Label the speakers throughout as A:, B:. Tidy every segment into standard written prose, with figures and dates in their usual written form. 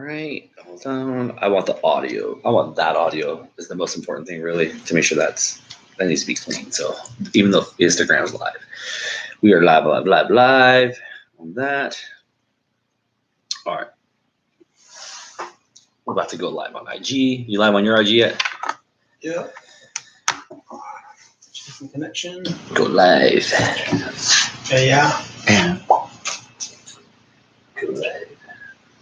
A: right, hold on. I want the audio. I want that audio is the most important thing, really, to make sure that needs to be clean. So even though Instagram's live, we are live on that. All right, we're about to go live on IG. You live on your IG yet?
B: Yeah. Connection.
A: Go live.
B: Yeah.
A: And go live.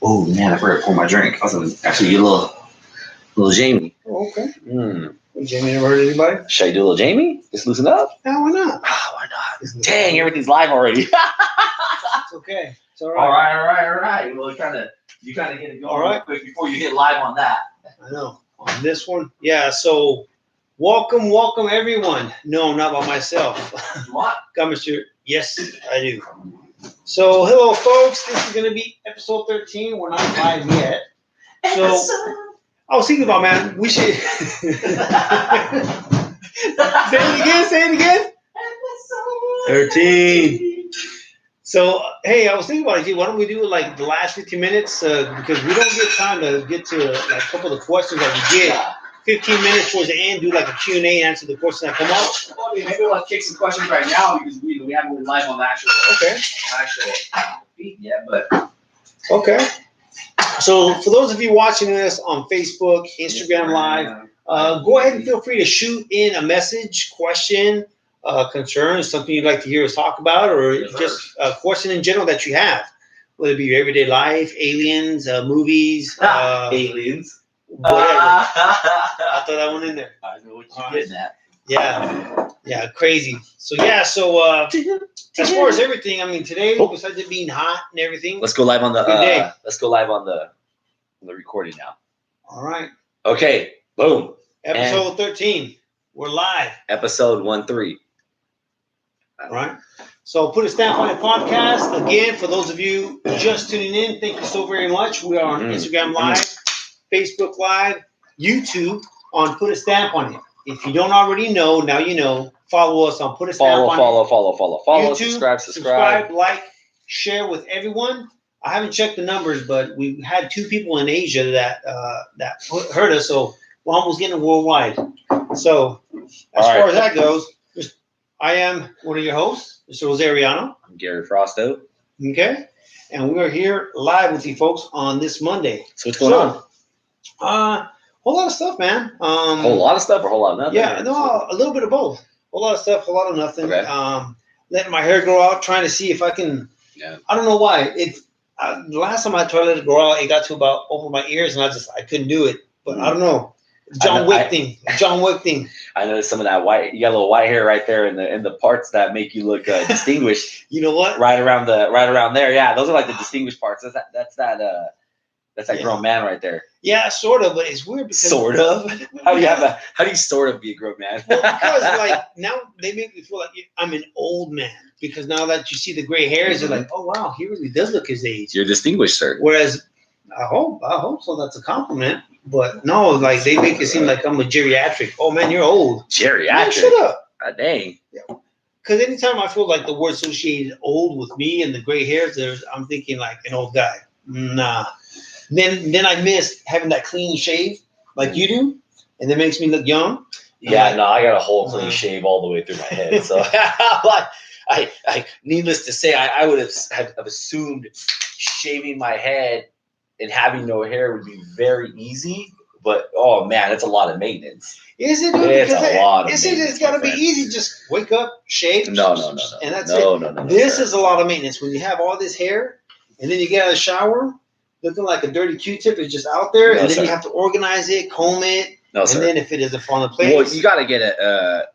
A: Oh man, I forgot to pour my drink. I was gonna actually get a little Jamie.
B: Oh, okay.
A: Mm.
B: Jamie never hurt anybody?
A: Should I do a little Jamie? Just loosen up?
B: No, why not?
A: Why not? Dang, everything's live already.
B: It's okay. It's all right.
A: All right. Well, you kind of get it going
B: real
A: quick before you hit live on that.
B: I know. On this one? Yeah, so welcome everyone. No, not by myself.
A: What?
B: Got Mr. Yes, I do. So, hello folks. This is going to be episode 13. We're not live yet. So, I was thinking about, man, we should say it again. 13. So, hey, I was thinking about it. Why don't we do like the last 15 minutes? Because we don't get time to get to like a couple of the questions that we get. 15 minutes towards the end, do like a Q&A, answer the questions that come up.
A: Well, maybe we'll kick some questions right now because we haven't been live on the actual feed yet, but
B: okay. So for those of you watching this on Facebook, Instagram Live, go ahead and feel free to shoot in a message, question, concern, something you'd like to hear us talk about, or just a question in general that you have, whether it be your everyday life, aliens, movies,
A: aliens.
B: Whatever. I throw that one in there.
A: I know what you're getting at.
B: Yeah, crazy. So as far as everything, I mean, today, besides it being hot and everything,
A: let's go live on the let's go live on the recording now.
B: All right.
A: Okay. Boom.
B: Episode 13. We're live.
A: Episode 13.
B: All right. So put a stamp on the podcast. Again, for those of you just tuning in, thank you so very much. We are on Instagram Live, Facebook Live, YouTube on Put a Stamp on It. If you don't already know, now you know. Follow us on Put a Stamp on It.
A: Follow.
B: YouTube,
A: subscribe,
B: like, share with everyone. I haven't checked the numbers, but we had 2 people in Asia that heard us, so we're almost getting worldwide. So as far as that goes, I am one of your hosts, Mr. Rosariano.
A: I'm Gary Frosto.
B: Okay, and we are here live with you folks on this Monday.
A: So what's going on?
B: Whole lot of stuff, man.
A: Whole lot of stuff or whole lot of nothing?
B: Yeah, no, a little bit of both. Whole lot of stuff, whole lot of nothing.
A: Okay.
B: Letting my hair grow out, trying to see if I can. Yeah. I don't know why. The last time I tried to let it grow out, it got to about over my ears, and I couldn't do it. But I don't know. John Wick thing.
A: I noticed some of that white. You got a little white hair right there in the parts that make you look distinguished.
B: You know what?
A: Right around there. Yeah, those are like the distinguished parts. That's that grown man right there.
B: Yeah, sort of, but it's weird because
A: sort of. How do you sort of be a grown man?
B: Well, because like now they make me feel like I'm an old man because now that you see the gray hairs, they're like, oh wow, he really does look his age.
A: You're distinguished, sir.
B: Whereas I hope so. That's a compliment. But no, like they make it seem like I'm a geriatric. Oh man, you're old.
A: Geriatric.
B: Man, shut up.
A: Dang.
B: Yeah. Because anytime I feel like the word associated old with me and the gray hairs, I'm thinking like an old guy. Nah. Then I miss having that clean shave like you do, and that makes me look young.
A: Yeah, no, I got a whole clean shave all the way through my head. So, like, I needless to say, I would have assumed shaving my head and having no hair would be very easy. But oh man, it's a lot of maintenance.
B: Is it?
A: It's a lot of maintenance.
B: It's got to be easy. Just wake up, shave.
A: No.
B: And that's it. No. This is a lot of maintenance when you have all this hair, and then you get out of the shower. Looking like a dirty Q-tip is just out there, and then you have to organize it, comb it, and then if it isn't falling in place.
A: Well, you got to get it.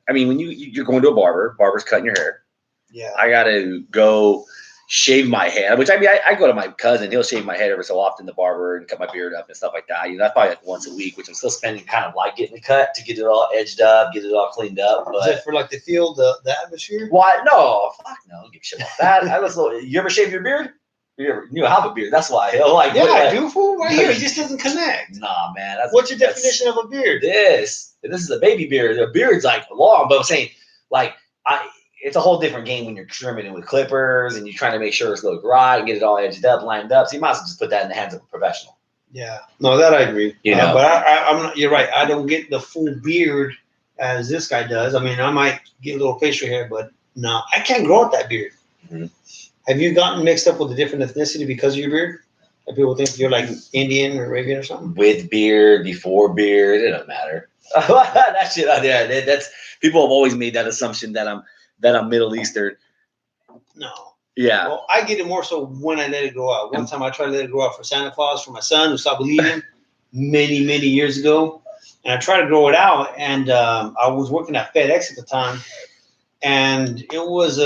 A: I mean, when you're going to a barber's cutting your hair.
B: Yeah.
A: I got to go shave my head, which I mean, I go to my cousin. He'll shave my head every so often, the barber, and cut my beard up and stuff like that. That's probably like once a week, which I'm still spending kind of like getting it cut to get it all edged up, get it all cleaned up. But,
B: is it for like to feel the atmosphere?
A: Why? No, fuck no. I don't give a shit about that. You ever shave your beard? You have a beard. That's why.
B: I do, fool. Right here. It just doesn't connect.
A: Nah, man.
B: What's your definition of a beard?
A: This is a baby beard. The beard's like long, but I'm saying, like, it's a whole different game when you're trimming it with clippers and you're trying to make sure it's look right and get it all edged up, lined up. So you might as well just put that in the hands of a professional.
B: Yeah, no, that I agree.
A: You know.
B: But I'm not. You're right. I don't get the full beard as this guy does. I mean, I might get a little facial hair, but no, I can't grow out that beard.
A: Mm-hmm.
B: Have you gotten mixed up with a different ethnicity because of your beard? Like people think you're like Indian or Arabian or something.
A: With beard, before beard, it don't matter. That shit out there. That's people have always made that assumption that I'm Middle Eastern.
B: No.
A: Yeah.
B: Well, I get it more so when I let it grow out. One time I tried to let it grow out for Santa Claus for my son who stopped believing many, many years ago. And I tried to grow it out. And I was working at FedEx at the time. And it was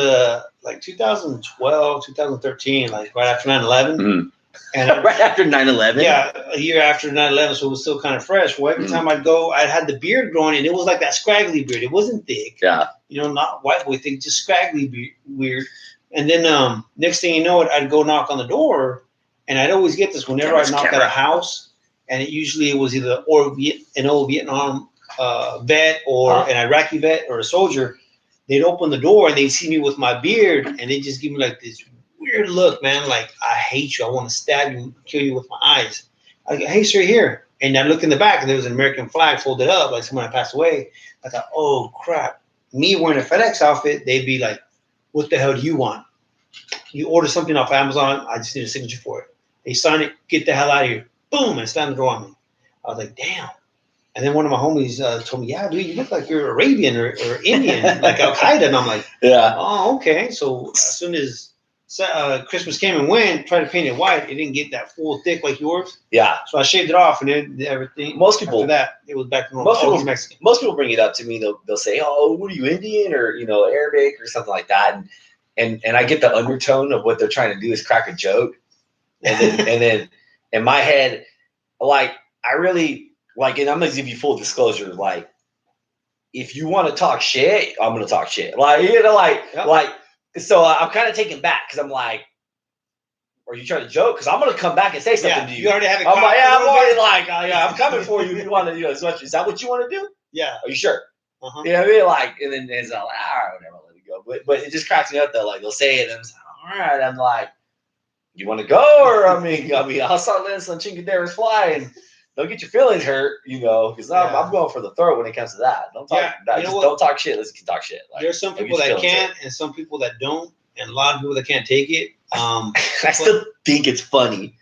B: like 2012, 2013, like right after 9/11.
A: Mm.
B: And
A: right after 9/11?
B: Yeah, a year after 9/11, so it was still kind of fresh. Well, every time I'd go, I had the beard growing, and it was like that scraggly beard. It wasn't thick.
A: Yeah.
B: You know, not white boy thick, just scraggly weird. And then next thing you know, I'd go knock on the door, and I'd always get this whenever I knocked at a house, and it was either an old Vietnam vet or an Iraqi vet or a soldier. They'd open the door and they'd see me with my beard, and they'd just give me like this weird look, man. Like, I hate you. I want to stab you, kill you with my eyes. I go, hey, sir, here. And I look in the back, and there was an American flag folded up, like someone had passed away. I thought, oh, crap. Me wearing a FedEx outfit, they'd be like, what the hell do you want? You order something off Amazon, I just need a signature for it. They sign it, get the hell out of here. Boom, and slam the door on me. I was like, damn. And then one of my homies told me, yeah, dude, you look like you're Arabian or Indian, like Al-Qaeda. And I'm like, yeah. Oh, okay. So as soon as Christmas came and went, tried to paint it white, it didn't get that full thick like yours. Yeah. So I shaved it off, and then everything.
A: Most people,
B: after that, it was back to normal.
A: Most people bring it up to me. They'll say, oh, what are you, Indian or, Arabic or something like that. And I get the undertone of what they're trying to do is crack a joke. And then in my head, like, I really, like, and I'm going to give you full disclosure, like, if you want to talk shit, I'm going to talk shit. Like, so I'm kind of taken back because I'm like, are you trying to joke? Because I'm going to come back and say something to you.
B: You already have it.
A: I'm like, yeah, I'm already like, I'm coming for you. You want to, as much. Is that what you want to do?
B: Yeah.
A: Are you sure?
B: Uh-huh.
A: You know what I mean? Like, and then it's like, all right, whatever, let it go. But it just cracks me up though. Like, they'll say it, and I'm like, all right. I'm like, you want to go, or I mean, I'll start letting some chinkaderas fly, and don't get your feelings hurt, because I'm going for the throat when it comes to that. Don't talk. Don't talk shit. Let's talk shit. Like,
B: there's some people that can, and some people that don't, and a lot of people that can't take it.
A: I still think it's funny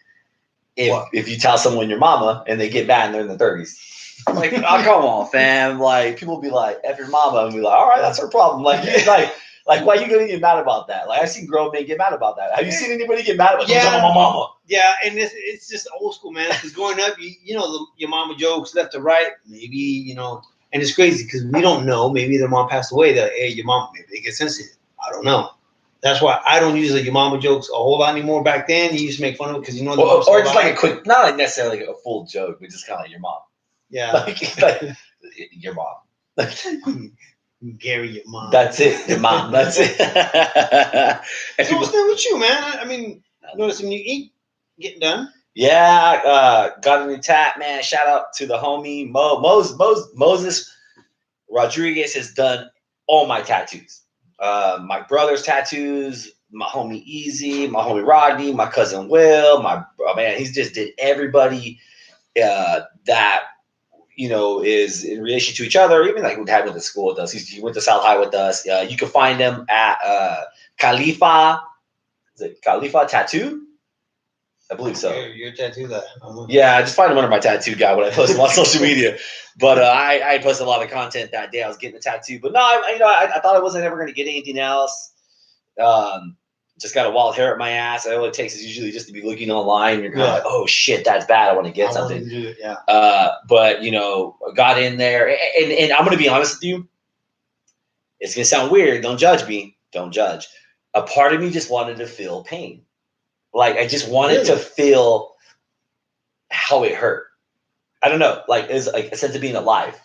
A: if you tell someone your mama and they get mad and they're in the 30s. I'm like, oh, come on, fam. Like, people be like, F your mama, and be like, all right, that's her problem. Like, like, why are you gonna get mad about that? Like, I've seen grown men get mad about that. Have you seen anybody get mad about my mama?
B: Yeah, and it's just old school, man. Because growing up, your mama jokes left to right, maybe, and it's crazy because we don't know. Maybe their mom passed away. That, hey, your mom, maybe they get sensitive. I don't know. That's why I don't use your mama jokes a whole lot anymore. Back then, you used to make fun of it because
A: or just like a quick, not like necessarily like a full joke, but just kind of like your mom.
B: Yeah,
A: like your mom.
B: Gary, your mom.
A: That's it. Your mom. That's it.
B: So what's good with you, man? I mean, noticing you eat, getting done.
A: Yeah, got a new tat, man. Shout out to the homie Moses Rodriguez has done all my tattoos. My brother's tattoos, my homie Easy, my homie Rodney, my cousin Will, he's just did everybody that is in relation to each other, even like we had with the school with us. He went to South High with us. You can find him at Khalifa. Is it Khalifa Tattoo? I believe so.
B: Your tattoo that.
A: Yeah, I just find him under my tattoo guy when I post him on social media. But I posted a lot of content that day. I was getting a tattoo, but no, I thought I wasn't ever going to get anything else. Just got a wild hair at my ass. All it takes is usually just to be looking online. And you're kind of like, oh shit, that's bad. I want to get something.
B: Do it, yeah.
A: But got in there, and I'm going to be honest with you. It's going to sound weird. Don't judge me. Don't judge. A part of me just wanted to feel pain. Like, I just wanted to feel how it hurt. I don't know. Like, it's like a sense of being alive.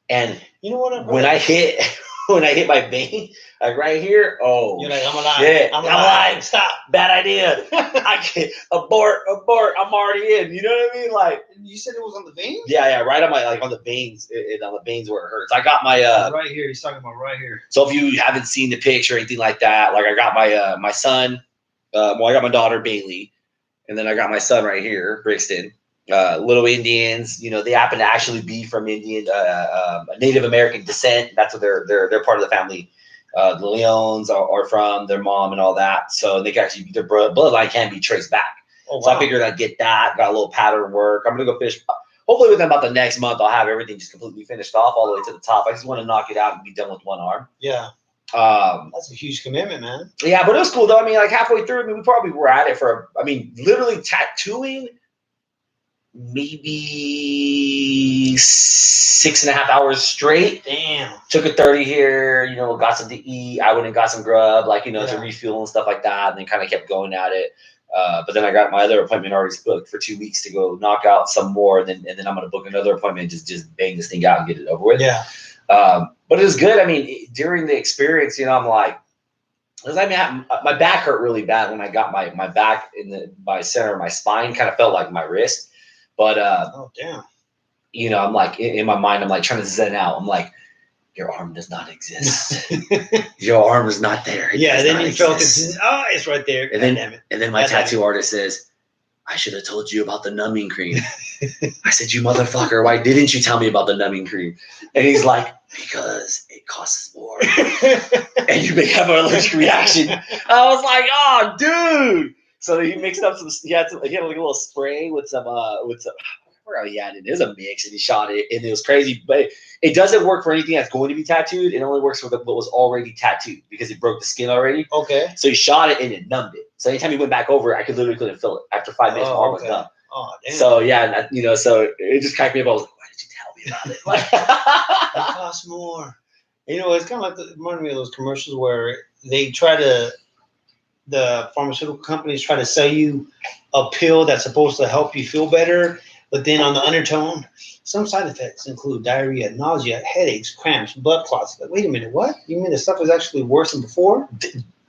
A: And
B: you know what?
A: When I hit my vein, like right here,
B: you're like, I'm alive.
A: Shit,
B: I'm alive. Stop.
A: Bad idea. I can't abort. I'm already in. You know what I mean? Like,
B: you said it was on the veins?
A: Yeah, right on my on the veins, on the veins where it hurts. I got my
B: right here. He's talking about right here.
A: So if you haven't seen the picture or anything like that, like I got my my son. I got my daughter Bailey, and then I got my son right here, Brixton. little Indians. They happen to actually be from Native American descent. That's what they're part of the family. The Leons are from their mom and all that, so they can actually their bloodline can be traced back.
B: Oh, wow.
A: So I figured I'd get that. Got a little pattern work. I'm gonna go fish. Hopefully within about the next month, I'll have everything just completely finished off all the way to the top. I just want to knock it out and be done with one arm.
B: Yeah. That's a huge commitment, man.
A: Yeah, but it was cool though. I mean, like halfway through, we probably were at it for. Literally tattooing. Maybe 6.5 hours straight.
B: Damn.
A: Took a 30 here, got some to eat. I went and got some grub, to refuel and stuff like that, and then kind of kept going at it. But then I got my other appointment already booked for 2 weeks to go knock out some more, and then I'm gonna book another appointment and just bang this thing out and get it over with.
B: Yeah.
A: But it was good. I mean, during the experience, I'm like, my back hurt really bad when I got my back my center of my spine kind of felt like my wrist. But
B: oh damn,
A: I'm like in my mind, I'm like trying to zen out. I'm like, your arm does not exist. Your arm is not there.
B: Then you felt it. Oh, it's right there.
A: And then my tattoo artist says, I should have told you about the numbing cream. I said, you motherfucker, why didn't you tell me about the numbing cream? And he's like, because it costs more. And you may have an allergic reaction. I was like, oh, dude. So he mixed up he had like a little spray with some, where he had it. It was a mix, and he shot it, and it was crazy. But it doesn't work for anything that's going to be tattooed. It only works for what was already tattooed because it broke the skin already.
B: Okay.
A: So he shot it, and it numbed it. So anytime he went back over it, I literally couldn't feel it. After 5 minutes, my arm was done.
B: Oh, damn.
A: So yeah, so it just cracked me up. I was like, why did you tell me about it?
B: It costs more. It's kind of like reminded me of those commercials where they the pharmaceutical companies try to sell you a pill that's supposed to help you feel better, but then on the undertone, some side effects include diarrhea, nausea, headaches, cramps, blood clots. Like, wait a minute, what? You mean the stuff is actually worse than before?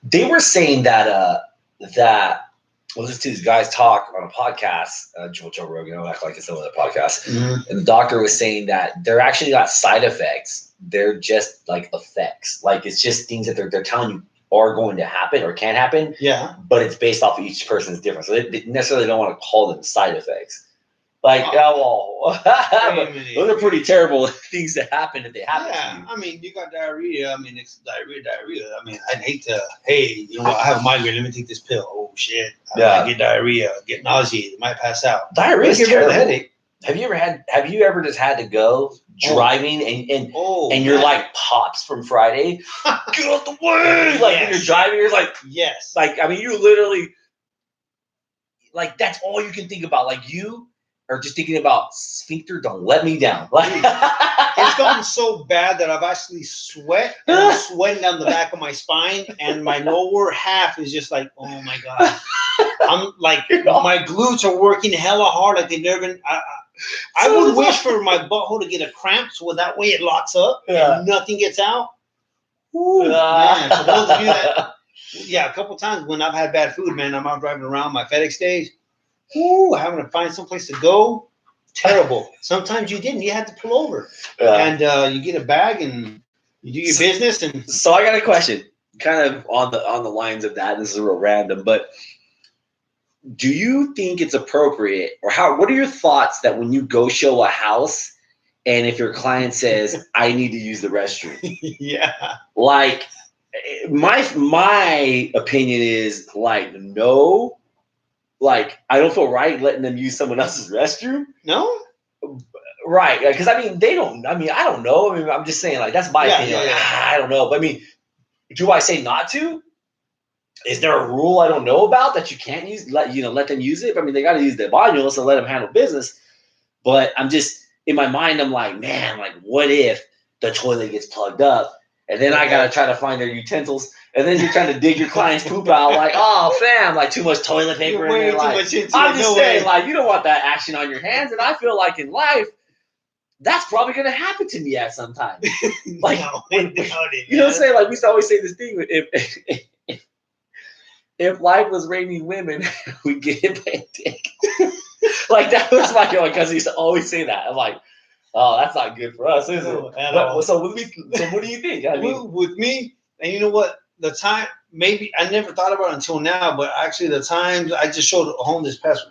A: They were saying that listen to these guys talk on a podcast, Joe Rogan, I act like it's another podcast, and the doctor was saying that they're actually not side effects. They're just like effects. Like it's just things that they're telling you are going to happen or can happen.
B: Yeah.
A: But it's based off of each person's different. So they necessarily don't want to call them side effects. Like, those are pretty terrible things that happen if they happen to you.
B: I mean, you got diarrhea. I mean, it's diarrhea. I mean, I'd hate to, hey, I have a migraine. Let me take this pill. Oh, shit. I get diarrhea, get nauseated, might pass out.
A: Diarrhea is terrible.
B: Headache.
A: Have you ever just had to go driving and you're like pops from Friday? Get out the way! Like when you're driving, you're like,
B: yes.
A: Like, I mean, you literally, like, that's all you can think about. Like, you are just thinking about sphincter, don't let me down. Like,
B: it's gotten so bad that I've actually sweat, and I'm sweating down the back of my spine, and my lower half is just like, oh my God. I'm like, my glutes are working hella hard like they've never been. I would wish for my butthole to get a cramp so that way it locks up and nothing gets out. Ooh, man, for those of you that, a couple times when I've had bad food, man, I'm out driving around my FedEx days. Ooh, having to find someplace to go. Terrible. Sometimes you didn't. You had to pull over. And you get a bag and you do your business. And
A: so I got a question, kind of on the lines of that. This is real random, but do you think it's appropriate, or what are your thoughts that when you go show a house and if your client says, I need to use the restroom?
B: Yeah.
A: Like, my opinion is like, no. Like, I don't feel right letting them use someone else's restroom.
B: No?
A: Right. Because, I mean, I don't know. I mean, I'm just saying, like, that's my opinion.
B: Yeah.
A: I don't know. But, I mean, do I say not to? Is there a rule I don't know about that you can't let them use it? I mean, they got to use the baño, so let them handle business. But I'm just, in my mind, I'm like, man, like, what if the toilet gets plugged up? And then I got to try to find their utensils. And then you're trying to dig your client's poop out, like, oh, fam, like too much toilet paper in there. Like, I'm just saying, like, you don't want that action on your hands. And I feel like in life, that's probably going to happen to me at some time. Like, you know what I'm saying? Like, we used to always say this thing, if life was raining women, we'd get hit by a dick. Like, that was my because he used to always say that. I'm like, oh, that's not good for us, is it? So what do you think? I mean,
B: with me, and you know what? The time, maybe I never thought about it until now, but actually the times I just showed a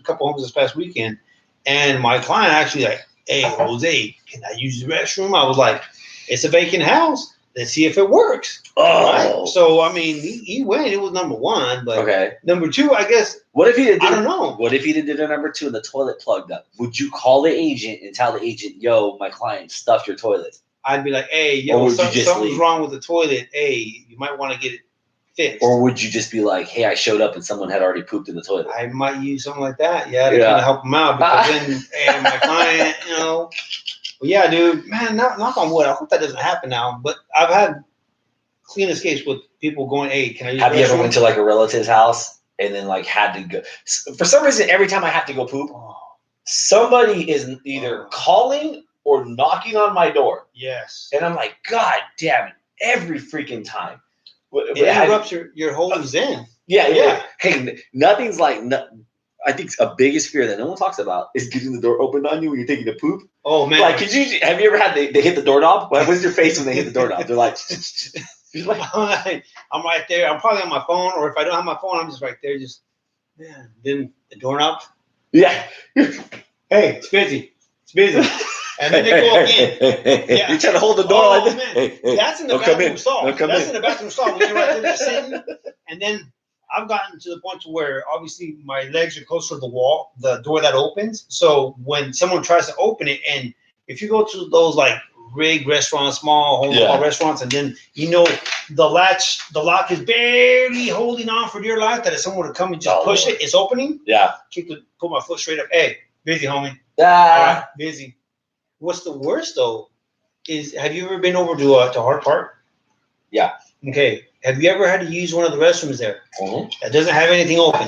B: couple homes this past weekend, And my client actually like, hey, Jose, can I use the restroom? I was like, it's a vacant house. Let's see if it works.
A: Oh.
B: Right? So, I mean, he went. It was number one. But
A: Okay.
B: number two, I guess,
A: What if he did?
B: I don't know.
A: What if he did a number two and the toilet plugged up? Would you call the agent and tell the agent, "Yo, my client stuffed your toilet"?
B: I'd be like, hey,
A: Or
B: yo,
A: would you just
B: something's
A: leave?
B: wrong with the toilet. Hey, you might want to get it fixed.
A: Or would you just be like, "Hey, I showed up and someone had already pooped in the toilet"?
B: I might use something like that, yeah, to
A: Yeah.
B: kind of help him out because then, hey, my client, you know. But yeah, dude, man, knock on wood. I hope that doesn't happen now. But I've had clean escapes with people going, hey, can I use
A: Have
B: the
A: you ever
B: restroom?
A: went to like a relative's house and then like had to go? For some reason, every time I have to go poop, somebody is either calling or knocking on my door,
B: Yes.
A: and I'm like, God damn it! Every freaking time.
B: It interrupts your whole zen.
A: Yeah. Hey, nothing's like. I think a biggest fear that no one talks about is getting the door opened on you when you're taking a poop.
B: Oh man!
A: Like, have you ever had they hit the doorknob? What was your face when they hit the doorknob? They're like, you're like,
B: I'm right there. I'm probably on my phone, or if I don't have my phone, I'm just right there. Just man. Then the doorknob.
A: yeah.
B: Hey, it's busy. It's busy. And then they go again.
A: Yeah. You're trying to hold the door like this.
B: Man.
A: Hey,
B: That's in the
A: don't come
B: bathroom
A: in.
B: stall.
A: Don't come
B: That's
A: in.
B: in the bathroom stall. When you're right there just sitting. And then I've gotten to the point to where obviously my legs are closer to the wall, the door that opens. So when someone tries to open it, and if you go to those like rig restaurants, small home restaurants, and then you know the lock is barely holding on for dear life, that if someone would come and just push it, it's opening.
A: Yeah.
B: Put my foot straight up. Hey, busy, homie.
A: Ah.
B: All right, busy. What's the worst though is, have you ever been over to Hart Park?
A: Yeah.
B: Okay. Have you ever had to use one of the restrooms there?
A: Mm-hmm.
B: That doesn't have anything open.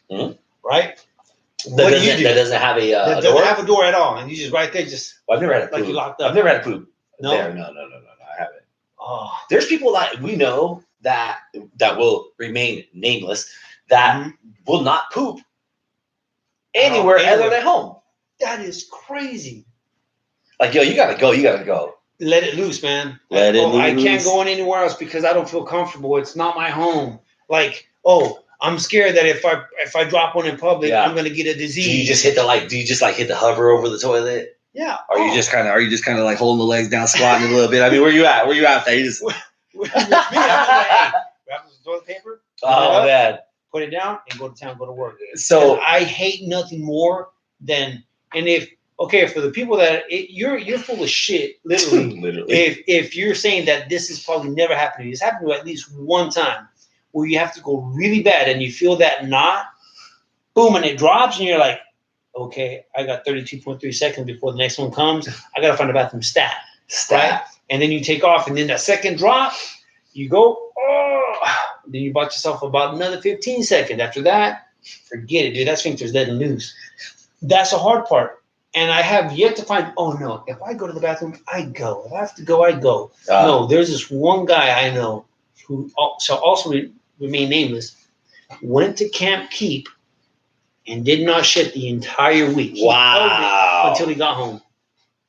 A: Mm-hmm.
B: Right?
A: What do you do? That doesn't have a
B: that
A: door?
B: doesn't have a door at all. And you just right there, just
A: Well, I've never had a poop.
B: like you locked up.
A: I've never had a poop.
B: No?
A: There. No, I haven't.
B: Oh.
A: There's people that we know that will remain nameless that will not poop anywhere other than home.
B: That is crazy.
A: Like, yo, you gotta go. You gotta go.
B: Let it loose, man.
A: Let it loose.
B: I can't go in anywhere else because I don't feel comfortable. It's not my home. Like, I'm scared that if I drop one in public, I'm gonna get a disease.
A: Do you just hit the hover over the toilet?
B: Yeah.
A: Are you just kind of like holding the legs down, squatting a little bit? I mean, where you at? Where you at there? You just
B: with me, I'm just like, hey, grab some toilet paper.
A: Oh man.
B: Put it down and go to town, go to work.
A: So
B: I hate nothing more than, and for the people that you're full of shit, literally. If you're saying that this has probably never happened to you, it's happened to you at least one time where you have to go really bad and you feel that knot, boom, and it drops and you're like, okay, I got 32.3 seconds before the next one comes. I gotta find a bathroom stat. Right? And then you take off, and then that second drop, you go, then you bought yourself about another 15 seconds. After that, forget it, dude. That sphincter's dead and loose. That's the hard part. And I have yet to find, no, if I go to the bathroom, I go. If I have to go, I go. No, there's this one guy I know who shall also remain nameless, went to Camp Keep and did not shit the entire week.
A: Wow.
B: Until he got home.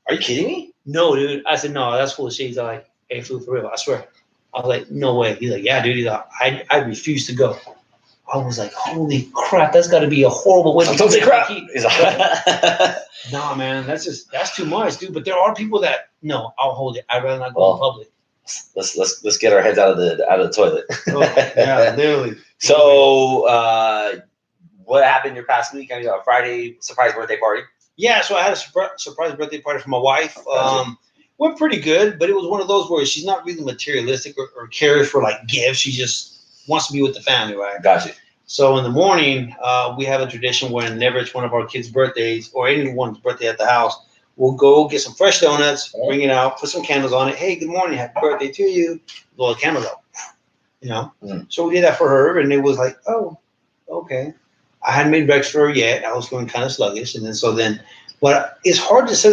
A: Are you kidding me?
B: No, dude. I said, no, that's full of shit. He's like, hey, for real, I swear. I was like, no way. He's like, yeah, dude. He's like, I refuse to go. I was like, holy crap, that's got to be a horrible way to
A: don't say crap.
B: Nah, man, that's too much, dude. But there are people that, no, I'll hold it. I'd rather not go in public.
A: Let's get our heads out of the toilet.
B: Yeah, literally.
A: So, what happened your past week? I mean, a Friday surprise birthday party.
B: Yeah, so I had a surprise birthday party for my wife. Went pretty good, but it was one of those where she's not really materialistic or cares for like gifts. She just wants to be with the family, right?
A: Gotcha.
B: So in the morning, we have a tradition whenever it's one of our kids' birthdays or anyone's birthday at the house, we'll go get some fresh donuts, bring it out, put some candles on it. Hey, good morning, happy birthday to you. Blow the candles out, you know. So we did that for her, and it was like, oh, okay. I hadn't made breakfast for her yet. I was going kind of sluggish, and then, but it's hard to set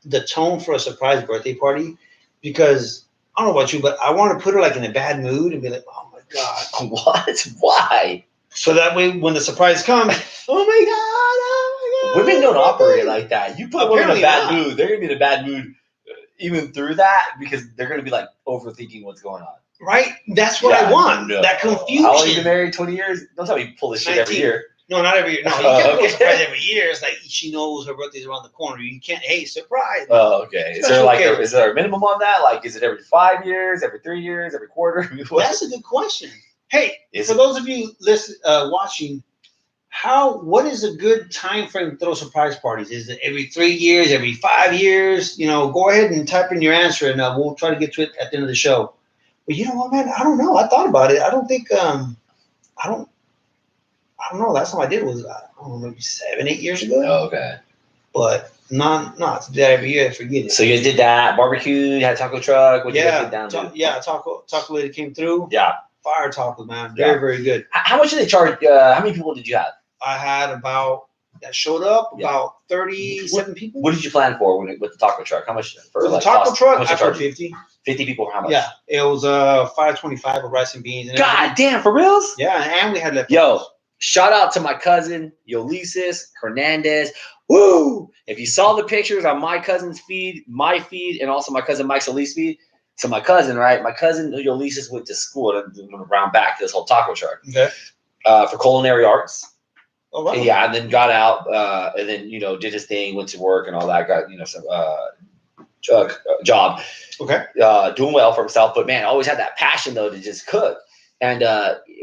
B: the tone for a surprise birthday party because I don't know about you, but I want to put her like in a bad mood and be like, oh my god,
A: what? Why?
B: So that way, when the surprise comes, oh my god,
A: women don't operate like that. You put women in a bad mood, they're gonna be in a bad mood even through that because they're gonna be like overthinking what's going on.
B: Right? That's what I want. No. That confusion.
A: How long have you been married? 20 years? Don't tell me you pull this shit every year.
B: No, not every year. No, you can't
A: Okay.
B: go surprise every year. It's like she knows her birthday's around the corner. You can't, hey, surprise.
A: Oh, okay. Is there
B: Special
A: like
B: occasion.
A: is there a minimum on that? Like, is it every 5 years, every 3 years, every quarter? What?
B: That's a good question. Hey,
A: Is
B: for
A: it-
B: those of you watching, what is a good time frame to throw surprise parties? Is it every 3 years, every 5 years? Go ahead and type in your answer, and we'll try to get to it at the end of the show. But you know what, man? I don't know. I thought about it. I don't think I don't know. Last time I did was maybe 7, 8 years ago.
A: Oh, okay.
B: But not to do that every year. I forget it.
A: So you guys did that barbecue, you had a taco truck. What did you guys
B: Yeah,
A: get down to?
B: taco lady came through.
A: Yeah.
B: Fire tacos, man.
A: Yeah.
B: Very, very good.
A: How much did they charge? How many people did you have?
B: I had about that showed up
A: Yeah.
B: about 37 people.
A: What did you plan for with the taco truck? How much for
B: For the
A: like
B: taco
A: cost?
B: truck,
A: How much
B: I
A: they charge
B: put
A: you?
B: 50.
A: 50 people for how much?
B: Yeah, it was $5.25 with rice and beans. And everything.
A: God damn, for reals?
B: Yeah, and we had leftovers.
A: Yo, shout out to my cousin Ulysses Hernandez. Woo! If you saw the pictures on my cousin's feed, my feed, and also my cousin Mike's Elise feed. So my cousin, right? My cousin Ulysses went to school around back this whole taco truck
B: Okay.
A: for culinary arts.
B: Oh, wow.
A: Yeah, and then got out, and then did his thing, went to work and all that. Got some job.
B: Okay.
A: Doing well for himself, but man, always had that passion though to just cook. And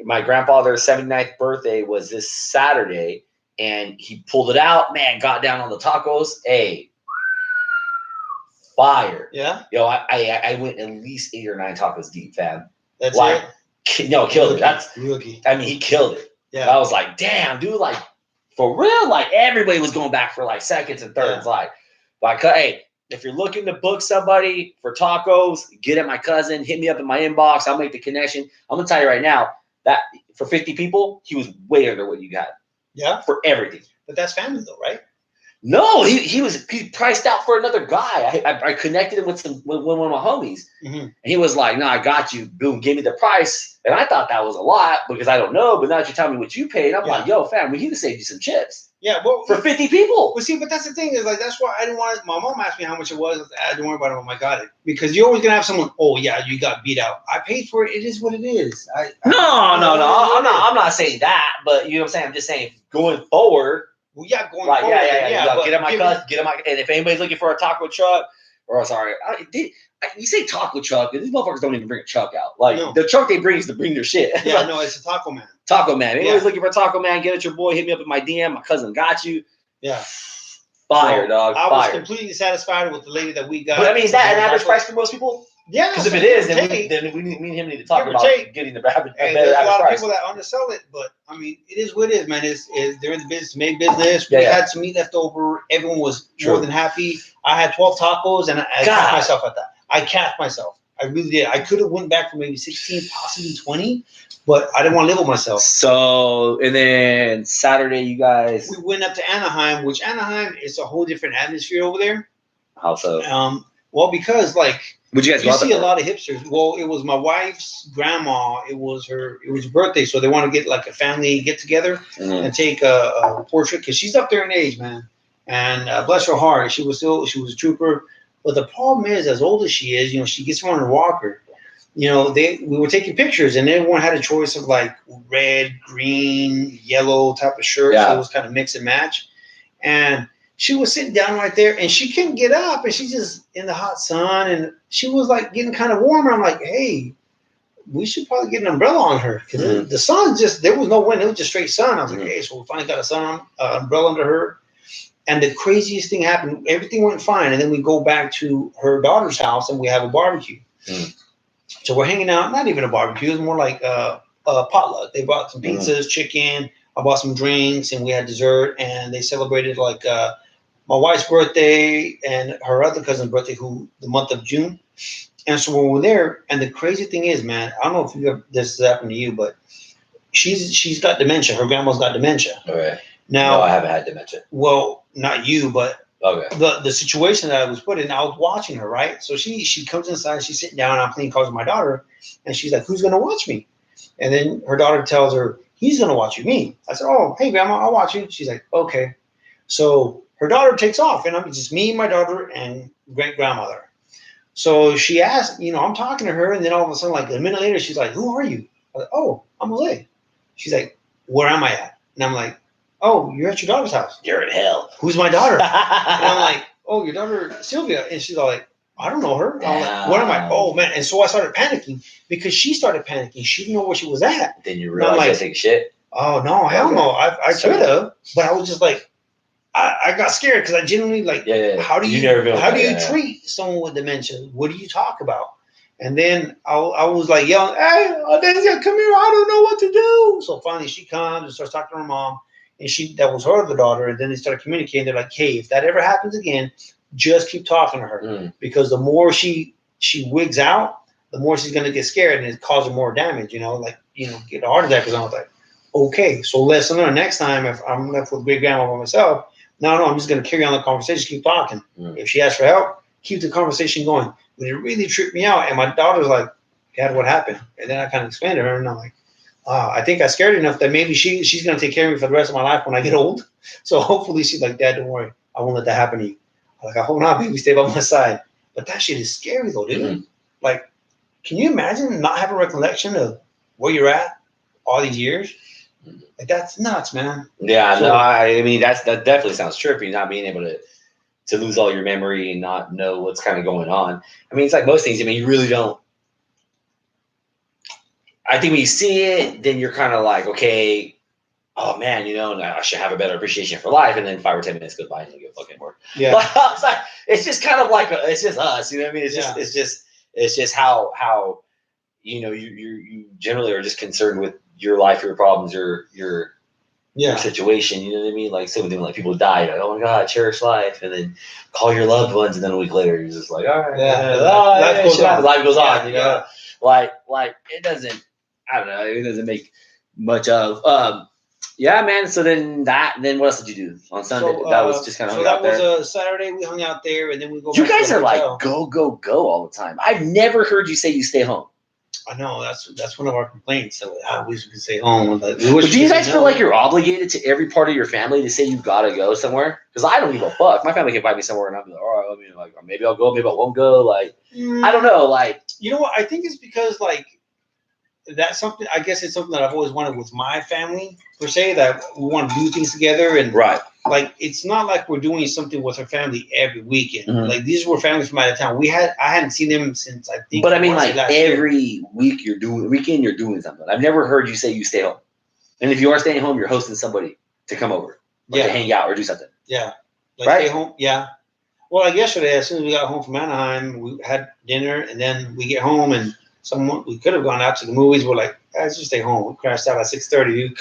A: my grandfather's 79th birthday was this Saturday, and he pulled it out. Man, got down on the tacos. Hey, fire!
B: Yeah.
A: Yo, I went at least 8 or 9 tacos deep, fam.
B: That's
A: Like,
B: it.
A: Killed it. That's
B: rookie.
A: I mean, he killed it.
B: Yeah.
A: I was like, damn, dude, like for real, like everybody was going back for like seconds and thirds.
B: Yeah.
A: Like, hey, if you're looking to book somebody for tacos, get at my cousin, hit me up in my inbox. I'll make the connection. I'm gonna tell you right now that for 50 people, he was way under what you got
B: Yeah.
A: for everything.
B: But that's family though, right?
A: No, he priced out for another guy. I connected him with one of my homies,
B: Mm-hmm.
A: and he was like, "No, I got you." Boom, give me the price, and I thought that was a lot because I don't know. But now that you tell me what you paid, I'm like, "Yo, fam, we need to save you some chips
B: Yeah. Well,
A: for 50 people."
B: Well, see, but that's the thing is like that's why I didn't want. My mom asked me how much it was. I didn't worry about it when I got it because you're always gonna have someone. Oh yeah, you got beat out. I paid for it. It is what it is.
A: No. I'm not saying that, but you know what I'm saying. I'm just saying going forward.
B: Well, yeah, going
A: Like,
B: forward.
A: yeah.
B: But
A: Get at my cousin. Get at my. And if anybody's looking for a taco truck, or sorry, you say taco truck, these motherfuckers don't even bring a truck out. Like
B: No.
A: the truck they bring is to bring their shit.
B: Yeah, no, it's a taco man.
A: Taco man. If anybody's
B: Yeah.
A: looking for Taco Man, get at your boy. Hit me up in my DM. My cousin got you.
B: Yeah.
A: Fire,
B: So,
A: dog.
B: I was
A: Fire.
B: completely satisfied with the lady that we got.
A: But I mean, is that an average price for most people?
B: Yeah.
A: Because if it is, then
B: hey,
A: me and him need to talk
B: Give or
A: about
B: take.
A: getting the better
B: and there's a
A: average
B: lot of
A: price.
B: people that undersell it, but I mean, it is what it is, man. They're in the business, made business.
A: Yeah,
B: We
A: yeah.
B: had some meat left over. Everyone was
A: True.
B: more than happy. I had 12 tacos, and I
A: God.
B: capped myself at that. I capped myself. I really did. I could have went back for maybe 16, possibly 20, but I didn't want to live with myself.
A: So, and then Saturday, you guys.
B: We went up to Anaheim, which Anaheim is a whole different atmosphere over there.
A: How so?
B: Well, because like
A: Would you guys
B: you
A: go out
B: see
A: there
B: a
A: for?
B: lot of hipsters. Well, it was my wife's grandma. It was her birthday, so they want to get like a family get together
A: Mhm.
B: and take a portrait because she's up there in age, man. And bless her heart, she was a trooper. But the problem is, as old as she is, she gets on her walker. We were taking pictures, and everyone had a choice of like red, green, yellow type of shirt.
A: Yeah.
B: So it was kind of mix and match. And she was sitting down right there, and she couldn't get up, and she's just in the hot sun, and she was like getting kind of warm. I'm like, hey, we should probably get an umbrella on her because
A: Mhm.
B: the sun there was no wind; it was just straight sun. I was like,
A: Mhm.
B: hey, so we finally got a umbrella under her. And the craziest thing happened. Everything went fine, and then we go back to her daughter's house, and we have a barbecue.
A: Mhm.
B: So we're hanging out. Not even a barbecue; it was more like a potluck. They brought some
A: Mhm.
B: pizzas, chicken. I bought some drinks, and we had dessert. And they celebrated like my wife's birthday and her other cousin's birthday, the month of June. And so when we're there, and the crazy thing is, man, I don't know if this has happened to you, but she's got dementia. Her grandma's got dementia.
A: Okay.
B: Now,
A: No, I haven't had dementia.
B: well, not you, but
A: Okay.
B: the situation that I was put in, I was watching her, right? So she comes inside, she's sitting down, I'm playing cards with my daughter, and she's like, who's gonna watch me? And then her daughter tells her, he's gonna watch you, me. I said, oh, hey grandma, I'll watch you. She's like, okay. So her daughter takes off, and I'm just me, my daughter, and great grandmother. So she asked, I'm talking to her, and then all of a sudden, like a minute later, she's like, who are you? I was like, oh, I'm Jose. She's like, where am I at? And I'm like, oh, you're at your daughter's house.
A: You're in hell.
B: Who's my daughter? And I'm like, oh, your daughter Sylvia. And she's all like, I don't know her. I'm like, what am I? Oh man. And so I started panicking because she started panicking. She didn't know where she was at.
A: Then you realize you take shit.
B: Oh no, hell no. I could have, but I was just like, I got scared because I genuinely like, how do you treat someone with dementia? What do you talk about? And then I was like yelling, hey, Adesia, come here. I don't know what to do. So finally she comes and starts talking to her mom. And that was her other daughter. And then they started communicating. They're like, hey, if that ever happens again, just keep talking to her. Because the more she wigs out, the more she's going to get scared and it causes more damage, get a heart attack. Because I was like, okay, so lesson learned. Next time, if I'm left with great grandma by myself, no, I'm just going to carry on the conversation, keep talking. If she asks for help, keep the conversation going. But it really tripped me out. And my daughter's like, Dad, what happened? And then I kind of explained to her, and I'm like, I think I scared her enough that maybe she's going to take care of me for the rest of my life when I get old. So hopefully she's like, Dad, don't worry. I won't let that happen to you. I'm like, I hope not, baby. Stay by my side. But that shit is scary, though, dude. Like, can you imagine not having recollection of where you're at all these years? Like, that's nuts, man.
A: Yeah, so, no, I mean, that definitely sounds trippy, not being able to lose all your memory and not know what's kind of going on. I mean, it's like most things. I mean, you really don't. I think when you see it, then you're kind of like, okay, oh man, I should have a better appreciation for life. And then 5 or 10 minutes goes by and you don't give a fuck anymore.
B: Yeah.
A: But like, it's just kind of like, it's just us, you know what I mean? It's just how, you generally are just concerned with your life, your problems, your situation, you know what I mean? Like something like people die, like, oh my God, cherish life, and then call your loved ones, and then a week later you're just like, all right, life goes on, you know? Like it doesn't, I don't know, it doesn't make much of yeah, man. So then what else did you do on Sunday? That was just kind of
B: that was a Saturday. We hung out there, and then we go.
A: You guys are like go all the time. I've never heard you say you stay home.
B: I know that's one of our complaints. So I wish we could stay home. But
A: do you guys feel like you're obligated to every part of your family to say you gotta go somewhere? Because I don't give a fuck. My family can invite me somewhere, and I'll be like, all right, I mean, like maybe I'll go, maybe I won't go. Like I don't know. Like
B: you know what? I think it's because like that's something. I guess it's something that I've always wanted with my family per se. That we want to do things together, and like it's not like we're doing something with our family every weekend. Like these were families from out of town. I hadn't seen them since I think.
A: But I mean, like every weekend you're doing something. I've never heard you say you stay home. And if you are staying home, you're hosting somebody to come over, or to hang out or do something.
B: Yeah, like stay home. Yeah. Well, like yesterday, as soon as we got home from Anaheim, we had dinner, and then we get home and we could have gone out to the movies. We're like, let's just stay home. We crashed out at 6:30.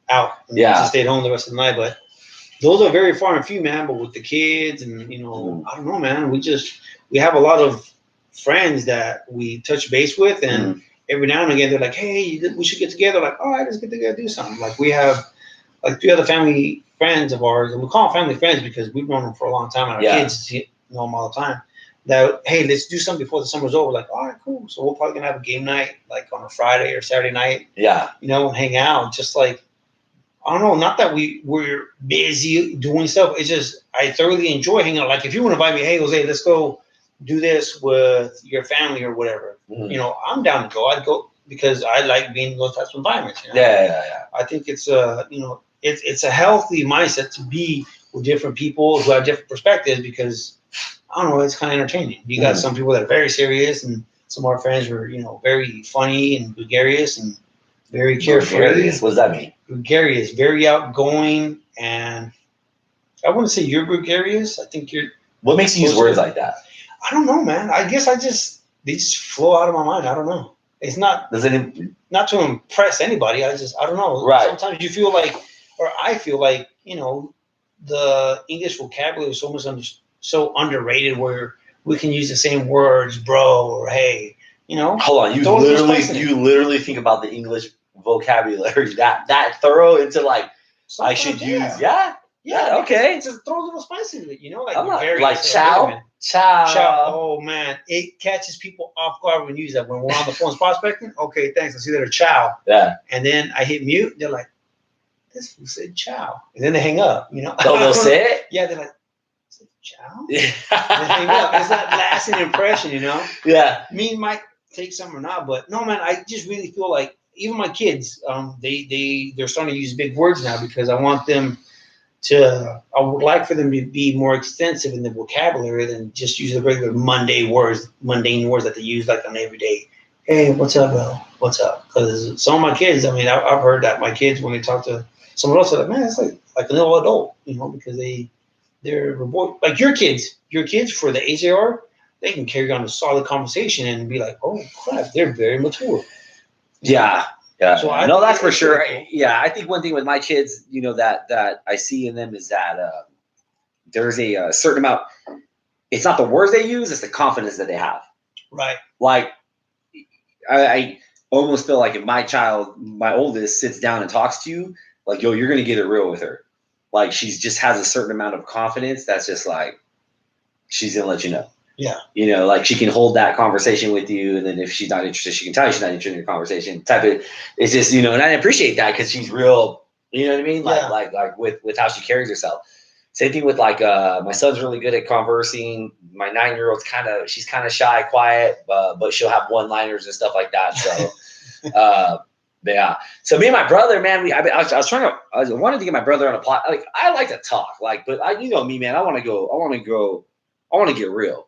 B: Out. And just stayed home the rest of the night, but. Those are very far and few, man. But with the kids and, I don't know, man. We have a lot of friends that we touch base with. And every now and again, they're like, hey, we should get together. Like, all right, let's get together, do something. Like we have like 3 other family friends of ours. And we call them family friends because we've known them for a long time. And our kids know them all the time. That, hey, let's do something before the summer's over. Like, all right, cool. So we're probably going to have a game night like on a Friday or Saturday night.
A: Yeah.
B: And hang out. Just like, I don't know, not that we're busy doing stuff. It's just I thoroughly enjoy hanging out. Like if you want to invite me, hey Jose, let's go do this with your family or whatever. I'm down to go. I'd go because I like being in those types of environments.
A: Yeah.
B: I think it's it's a healthy mindset to be with different people who have different perspectives because I don't know, it's kind of entertaining. You got some people that are very serious, and some of our friends were very funny and gregarious and very carefree.
A: Gregarious? What does that mean?
B: Gregarious, very outgoing, and I wouldn't say you're gregarious. I think you're.
A: What makes you use words like that?
B: I don't know, man. I guess they just flow out of my mind. I don't know. It's not. Not to impress anybody. I don't know.
A: Right.
B: Sometimes you feel like, or I feel like, the English vocabulary is so underrated where we can use the same words, bro, or hey.
A: Hold on, you literally think about the English vocabulary that thorough into like sometimes, I should use okay.
B: Just throw a little spice into it,
A: like ciao.
B: Oh man, it catches people off guard when you use that when we're on the phone prospecting. Okay, thanks. I see that a ciao.
A: Yeah.
B: And then I hit mute. They're like, "This fool said ciao," and then they hang up.
A: They'll say it.
B: Yeah, they're like, ciao. They hang up. It's that lasting impression,
A: Yeah.
B: Me might take some or not, but no, man, I just really feel like even my kids, they're starting to use big words now because I want them to. I would like for them to be more extensive in the vocabulary than just use the regular mundane words that they use like on everyday. Hey, what's up, bro? What's up? Because some of my kids, I mean, I've heard that my kids when they talk to someone else, they're like, man, it's like a little adult, because they're like your kids for the age they are, they can carry on a solid conversation and be like, oh crap, they're very mature.
A: Yeah. So
B: I
A: no, that's for sure.
B: Cool.
A: Yeah, I think one thing with my kids, that I see in them is that there's a certain amount. It's not the words they use; it's the confidence that they have.
B: Right.
A: Like, I almost feel like if my child, my oldest, sits down and talks to you, like, yo, you're gonna get it real with her. Like, she's just has a certain amount of confidence that's just like she's gonna let you know.
B: Yeah.
A: Like she can hold that conversation with you, and then if she's not interested, she can tell you she's not interested in your conversation. It's just, and I appreciate that because she's real. You know what I mean? Like with how she carries herself. Same thing with my son's really good at conversing. My 9-year-old's she's kind of shy, quiet, but she'll have one-liners and stuff like that. So, yeah. So me and my brother, man, I wanted to get my brother on a plot. Like I like to talk, but me, man, I want to get real.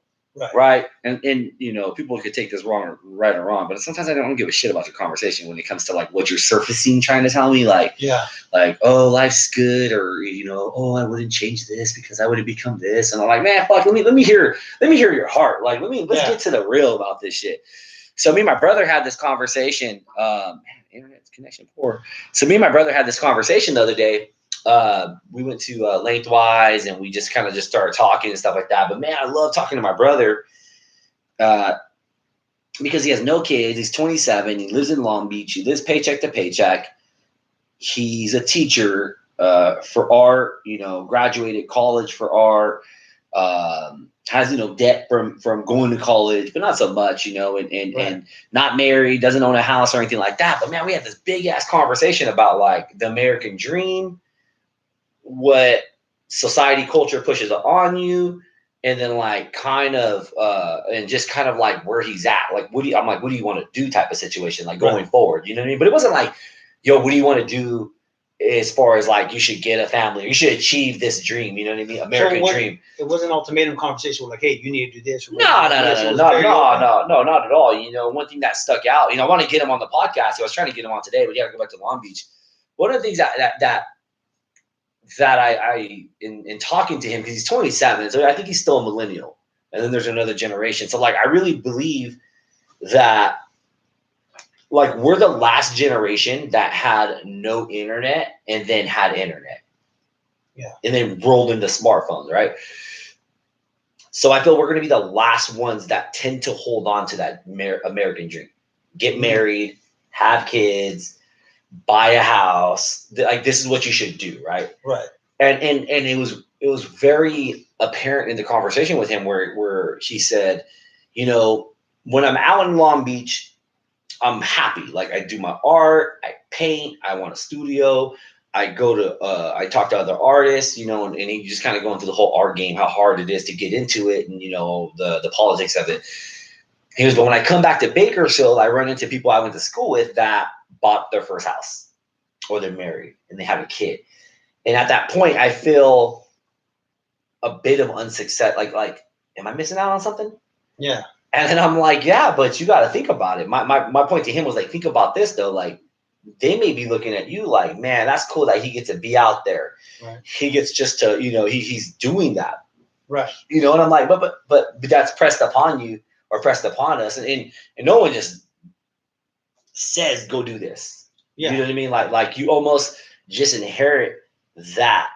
A: Right. And people could take this wrong, right or wrong, but sometimes I don't give a shit about your conversation when it comes to like what you're surfacing, trying to tell me, oh, life's good, or oh, I wouldn't change this because I would have become this, and I'm like, man, fuck, let me hear your heart, like let's get to the real about this shit. So me and my brother had this conversation. Internet's connection poor. So me and my brother had this conversation the other day. We went to Lengthwise, and we just started talking and stuff like that. But man, I love talking to my brother because he has no kids. He's 27. He lives in Long Beach. He lives paycheck to paycheck. He's a teacher for art. Graduated college for art. Has debt from going to college, but not so much. And not married. Doesn't own a house or anything like that. But man, we had this big ass conversation about like the American dream, what society culture pushes on you, and then like and just kind of like where he's at, like what do you want to do type of situation, like going forward, you know what I mean? But it wasn't like, yo, what do you want to do as far as like you should get a family, you should achieve this dream, you know what I mean? American dream.
B: It wasn't an ultimatum conversation like, hey, you need to do this.
A: No, not at all. One thing that stuck out, I want to get him on the podcast. I was trying to get him on today, but you got to go back to Long Beach. One of the things that I in talking to him, because he's 27, so I think he's still a millennial, and then there's another generation. So like I really believe that like we're the last generation that had no internet and then had internet.
B: Yeah. And
A: then rolled into smartphones, right? So I feel we're going to be the last ones that tend to hold on to that American dream. Get married, have kids, buy a house. Like this is what you should do, right?
B: Right.
A: And it was very apparent in the conversation with him where she said, when I'm out in Long Beach, I'm happy. Like I do my art, I paint, I want a studio. I go to, I talk to other artists, and you just kind of go into the whole art game, how hard it is to get into it, and the politics of it. He goes, but when I come back to Bakersfield, I run into people I went to school with that bought their first house, or they're married and they have a kid. And at that point, I feel a bit of unsuccess. Like, am I missing out on something?
B: Yeah.
A: And then I'm like, yeah, but you got to think about it. My point to him was like, think about this though. Like, they may be looking at you like, man, that's cool that he gets to be out there.
B: Right.
A: He gets just to, he's doing that.
B: Right.
A: And I'm like, but that's pressed upon you or pressed upon us. And no one just says, go do this.
B: Yeah.
A: You know what I mean? Like you almost just inherit that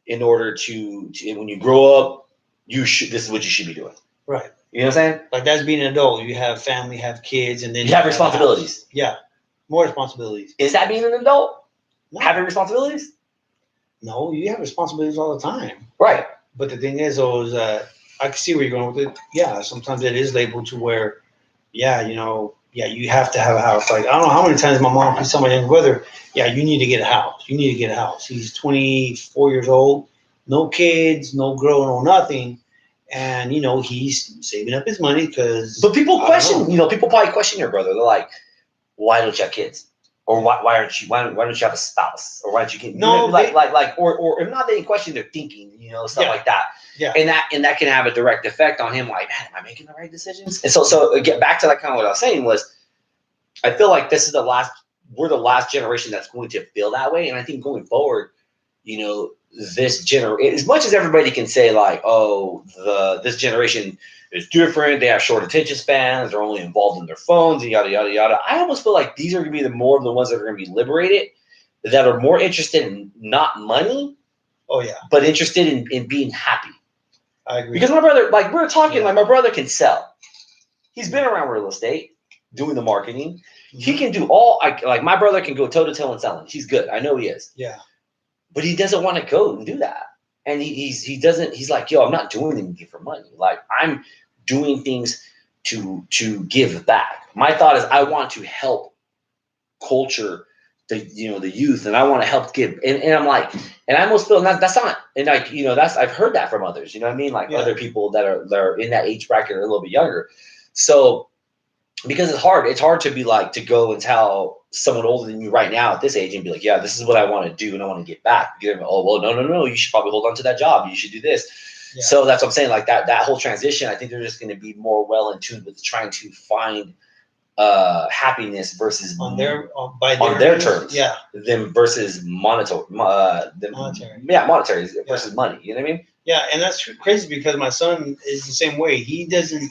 A: in order to when you grow up, this is what you should be doing.
B: Right.
A: You know what I'm saying?
B: Like that's being an adult. You have family, have kids, and then
A: you have responsibilities.
B: Yeah. More responsibilities.
A: Is that being an adult?
B: No.
A: Having responsibilities?
B: No, you have responsibilities all the time.
A: Right.
B: But the thing is, though, is I can see where you're going with it. Yeah, sometimes it is labeled to where, you have to have a house. Like, I don't know how many times my mom keeps telling my younger brother, yeah, you need to get a house. You need to get a house. He's 24 years old, no kids, no girl, no nothing. And, he's saving up his money because.
A: But people question, people probably question your brother. They're like, why don't you have kids? Or why don't you have a spouse? Or why don't you get
B: No,
A: or if not, they question their thinking, stuff
B: Yeah.
A: like that.
B: Yeah.
A: And that can have a direct effect on him, like, man, am I making the right decisions? And so get back to like kind of what I was saying was, I feel like we're the last generation that's going to feel that way. And I think going forward, this generation, as much as everybody can say like, oh, this generation is different, they have short attention spans, they're only involved in their phones, and yada yada yada. I almost feel like these are going to be the more of the ones that are going to be liberated, that are more interested in not money,
B: Oh yeah,
A: but interested in being happy.
B: I agree.
A: Because my brother, like we were talking,
B: Yeah.
A: like my brother can sell. He's been around real estate, doing the marketing. He can do like my brother can go toe to toe in selling. He's good. I know he is.
B: Yeah.
A: But he doesn't want to go and do that. And he's like, yo, I'm not doing anything for money. Like, I'm doing things to give back. My thought is I want to help culture the youth, and I want to help give. And I'm like, and I almost feel that's not, and like, I've heard that from others, you know what I mean? Like other people that are in that age bracket or a little bit younger. So because it's hard to be like, to go and tell someone older than you right now at this age and be like, yeah, this is what I want to do and I want to get back. Oh, well, no, you should probably hold on to that job. You should do this. Yeah. So that's what I'm saying. Like that whole transition, I think they're just going to be more well in tune with trying to find happiness versus
B: on their
A: terms.
B: Yeah.
A: Them versus monetary. Yeah, monetary versus money. You know what I mean?
B: Yeah, and that's crazy because my son is the same way. He doesn't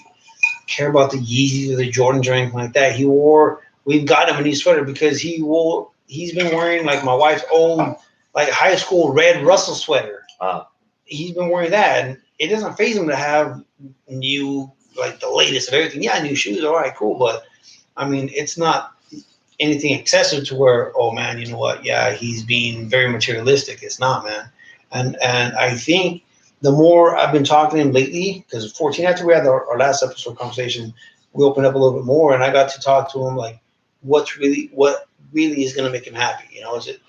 B: care about the Yeezys or the Jordans or anything like that. We've got him a new sweater because he's been wearing like my wife's old like high school red Russell sweater. He's been wearing that, and it doesn't faze him to have new, like the latest of everything. Yeah, new shoes, all right, cool, but I mean, it's not anything excessive to where, oh man, you know what? Yeah, he's being very materialistic. It's not, man. And I think the more I've been talking to him lately, because 14 after we had our last episode conversation, we opened up a little bit more, and I got to talk to him like, what really is going to make him happy? Is it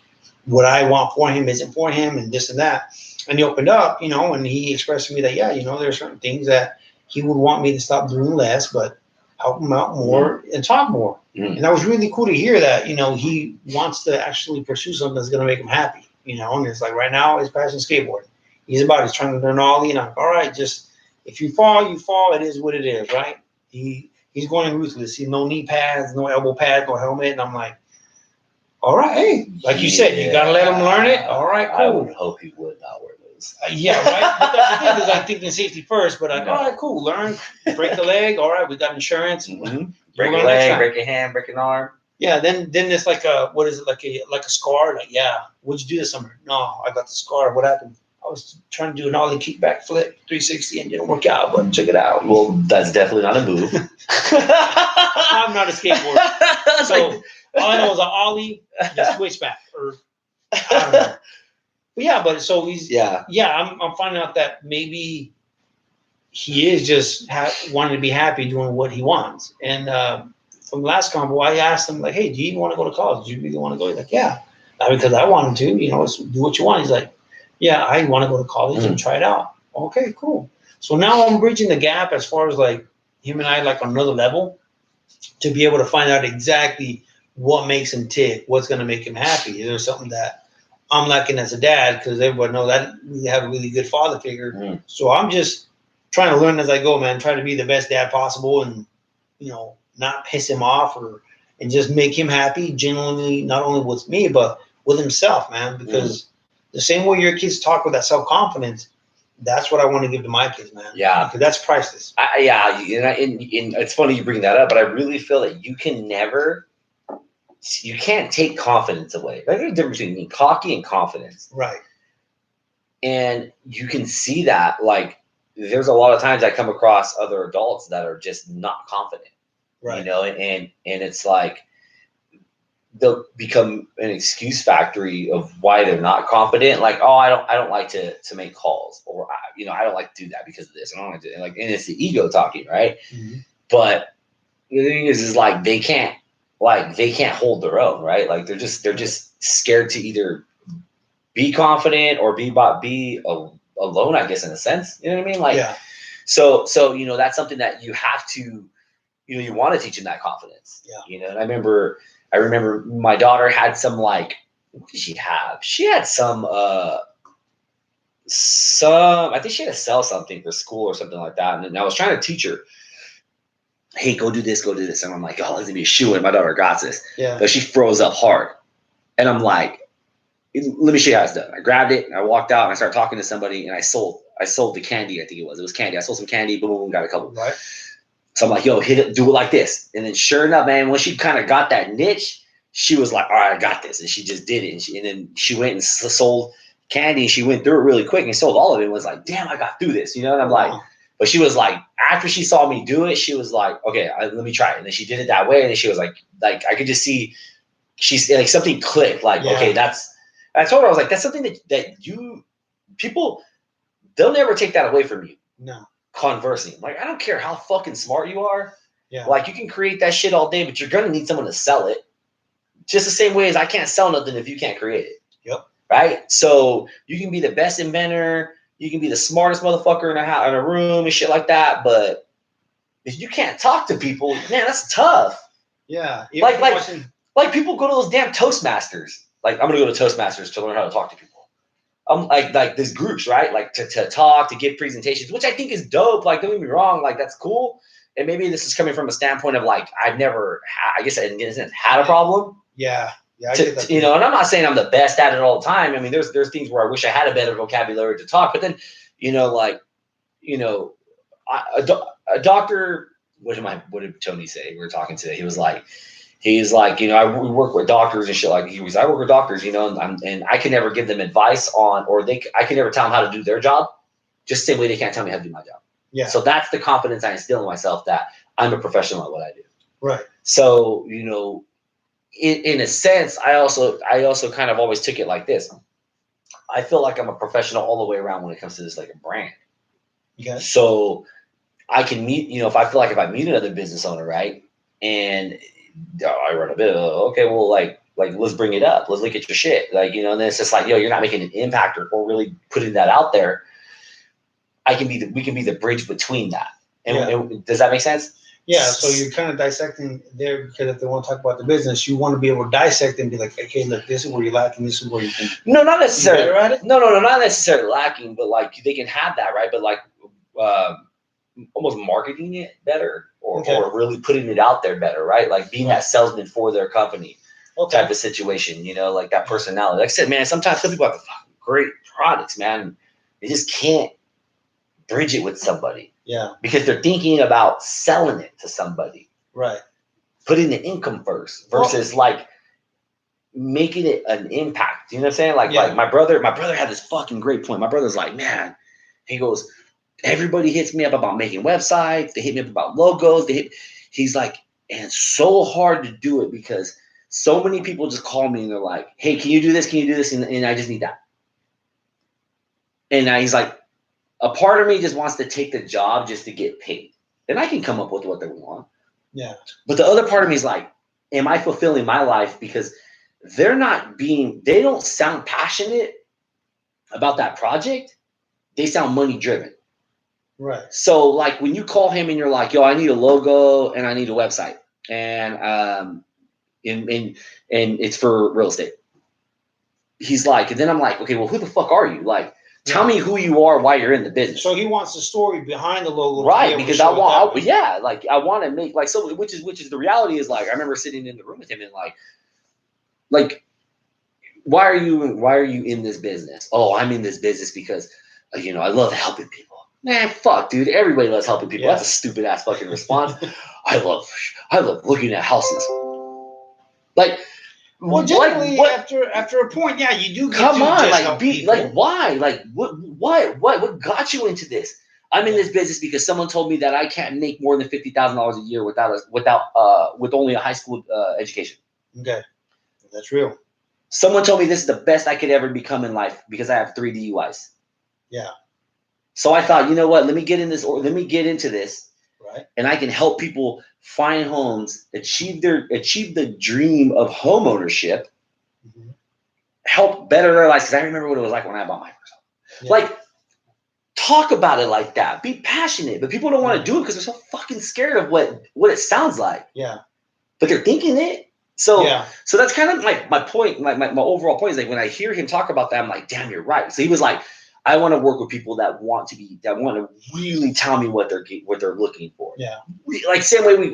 B: what I want for him? Is it for him? And this and that. And he opened up, and he expressed to me that, yeah, there are certain things that he would want me to stop doing less, but help him out more and talk more. And that was really cool to hear that, he wants to actually pursue something that's going to make him happy, and it's like right now his passion is skateboarding. He's trying to learn ollie, and I'm like, all right, just if you fall, you fall. It is what it is, right? He's going ruthless. No knee pads, no elbow pads, no helmet. And I'm like, all right, hey, like you said, you got to let him learn it. All right, cool.
A: I would hope he would not wear those.
B: Yeah, right. But that's the thing is I'm thinking safety first, but all right, cool. Learn, break the leg. All right, we got insurance.
A: Mm-hmm. Break a leg, break a hand, break an arm.
B: Yeah, then it's like what is it, like a scar? Like, yeah, what'd you do this summer? No, I got the scar. What happened? I was trying to do an ollie kickback flip 360 and didn't work out, but check it out.
A: Well, that's definitely not a move.
B: I'm not a skateboarder. So all I know is an ollie, the switchback, or I don't know. But yeah, so he's I'm finding out that maybe he is just wanting to be happy doing what he wants. And from the last combo, I asked him like, hey, do you even want to go to college? Do you really want to go? He's like, yeah, not because I wanted to, do what you want. He's like, yeah, I want to go to college and try it out. Okay, cool. So now I'm bridging the gap as far as like him and I like on another level to be able to find out exactly what makes him tick, what's going to make him happy. Is there something that I'm lacking as a dad? Because everybody knows that we have a really good father figure. So I'm just trying to learn as I go, man. Try to be the best dad possible and, not piss him off and just make him happy, genuinely, not only with me, but with himself, man. Because the same way your kids talk with that self-confidence, that's what I want to give to my kids, man. Yeah. Because that's priceless.
A: And it's funny you bring that up, but I really feel that you can't take confidence away. There's a difference between cocky and confidence.
B: Right.
A: And you can see that, like, there's a lot of times I come across other adults that are just not confident. Right. And it's like they'll become an excuse factory of why they're not confident. Like, oh, I don't like to make calls, or I don't like to do that because of this. I don't like to, and it's the ego talking, right? Mm-hmm. But the thing is like they can't hold their own, right? Like they're just scared to either be confident or be alone, I guess, in a sense. You know what I mean? Like, yeah. So that's something that you have to you want to teach them that confidence.
B: Yeah.
A: And I remember my daughter had some like, what did she have? She had some I think she had to sell something for school or something like that. And I was trying to teach her, hey, go do this. And I'm like, oh, let me be a shoe in. My daughter got this.
B: Yeah.
A: But she froze up hard. And I'm like, let me show you how it's done. I grabbed it and I walked out and I started talking to somebody and I sold the candy. I think it was candy. I sold some candy. Boom, boom, got a couple.
B: Right.
A: So I'm like, yo, hit it, do it like this. And then sure enough, man, when she kind of got that niche, she was like, all right, I got this. And she just did it. And then she went and sold candy. And she went through it really quick and sold all of it and was like, damn, I got through this. And I'm like, but she was like, after she saw me do it, she was like, okay, let me try it. And then she did it that way. And then she was like I could just see she's like something clicked. Like, okay, I told her, I was like, that's something that people, they'll never take that away from you.
B: No.
A: Conversing. Like, I don't care how fucking smart you are.
B: Yeah.
A: Like, you can create that shit all day, but you're going to need someone to sell it. Just the same way as I can't sell nothing if you can't create it.
B: Yep.
A: Right? So you can be the best inventor. You can be the smartest motherfucker in a room and shit like that. But if you can't talk to people, man, that's tough.
B: Yeah.
A: Like people go to those damn Toastmasters. Like, I'm going to go to Toastmasters to learn how to talk to people. Like there's groups, right? Like to talk, to give presentations, which I think is dope. Like, don't get me wrong, like that's cool. And maybe this is coming from a standpoint of like, I've never, I guess I didn't had a problem.
B: Yeah. Yeah. I get that.
A: And I'm not saying I'm the best at it all the time. I mean, there's things where I wish I had a better vocabulary to talk, but then, a doctor, what did Tony say? We were talking today. He's like, we work with doctors and shit. Like I work with doctors, and I can never give them advice on, I can never tell them how to do their job. Just the same way they can't tell me how to do my job.
B: Yeah.
A: So that's the confidence I instill in myself that I'm a professional at what I do.
B: Right.
A: So, in a sense, I also kind of always took it like this. I feel like I'm a professional all the way around when it comes to this, like a brand.
B: Okay.
A: So I can meet, if I meet another business owner, right? And I run a bit of, okay, well, like let's bring it up. Let's look at your shit. Like, and then it's just like, you're not making an impact or really putting that out there. We can be the bridge between that. And does that make sense?
B: Yeah. So you're kind of dissecting there because if they want to talk about the business, you want to be able to dissect and be like, okay, look, this is where you're lacking. This is where you can.
A: No, not necessarily.
B: Better at it?
A: No, not necessarily lacking, but like they can have that, right? But like almost marketing it better or really putting it out there better, right? Like being that salesman for their company type of situation, like that personality. Like I said, man, sometimes some people have great products, man. They just can't bridge it with somebody.
B: Yeah. Because
A: they're thinking about selling it to somebody.
B: Right.
A: Putting the income first versus like making it an impact. You know what I'm saying? Like my brother had this fucking great point. My brother's like, man, he goes, everybody hits me up about making websites. They hit me up about logos. He's like, and it's so hard to do it because so many people just call me and they're like, hey, can you do this? Can you do this? And I just need that. And now he's like, a part of me just wants to take the job just to get paid. And I can come up with what they want.
B: Yeah.
A: But the other part of me is like, am I fulfilling my life? Because they don't sound passionate about that project. They sound money driven.
B: Right.
A: So like when you call him and you're like, yo, I need a logo and I need a website. And it's for real estate. He's like, and then I'm like, okay, well, who the fuck are you? Like, tell me who you are, why you're in the business.
B: So he wants the story behind the logo,
A: right? Because I want to make like so, which is the reality is like I remember sitting in the room with him and like, why are you in this business? Oh, I'm in this business because I love helping people. Man, fuck, dude. Everybody loves helping people. That's a stupid ass fucking response. I love looking at houses. Like.
B: Well, generally, after a point, you do.
A: Come on, why? Like, what got you into this? I'm in this business because someone told me that I can't make more than $50,000 a year with only a high school education.
B: Okay, that's real.
A: Someone told me this is the best I could ever become in life because I have 3 DUIs.
B: Yeah.
A: So I thought, you know what? Let me get into this.
B: Right.
A: And I can help people find homes, achieve the dream of home ownership, help better their lives. Because I remember what it was like when I bought my first home. Yeah. Like talk about it like that. Be passionate. But people don't want to do it because they're so fucking scared of what it sounds like.
B: Yeah.
A: But they're thinking it. So
B: Yeah.
A: so that's kind of my point. My overall point is like when I hear him talk about that, I'm like, damn, you're right. So he was like, I want to work with people that want to really tell me what they're looking for.
B: Yeah.
A: Like same way we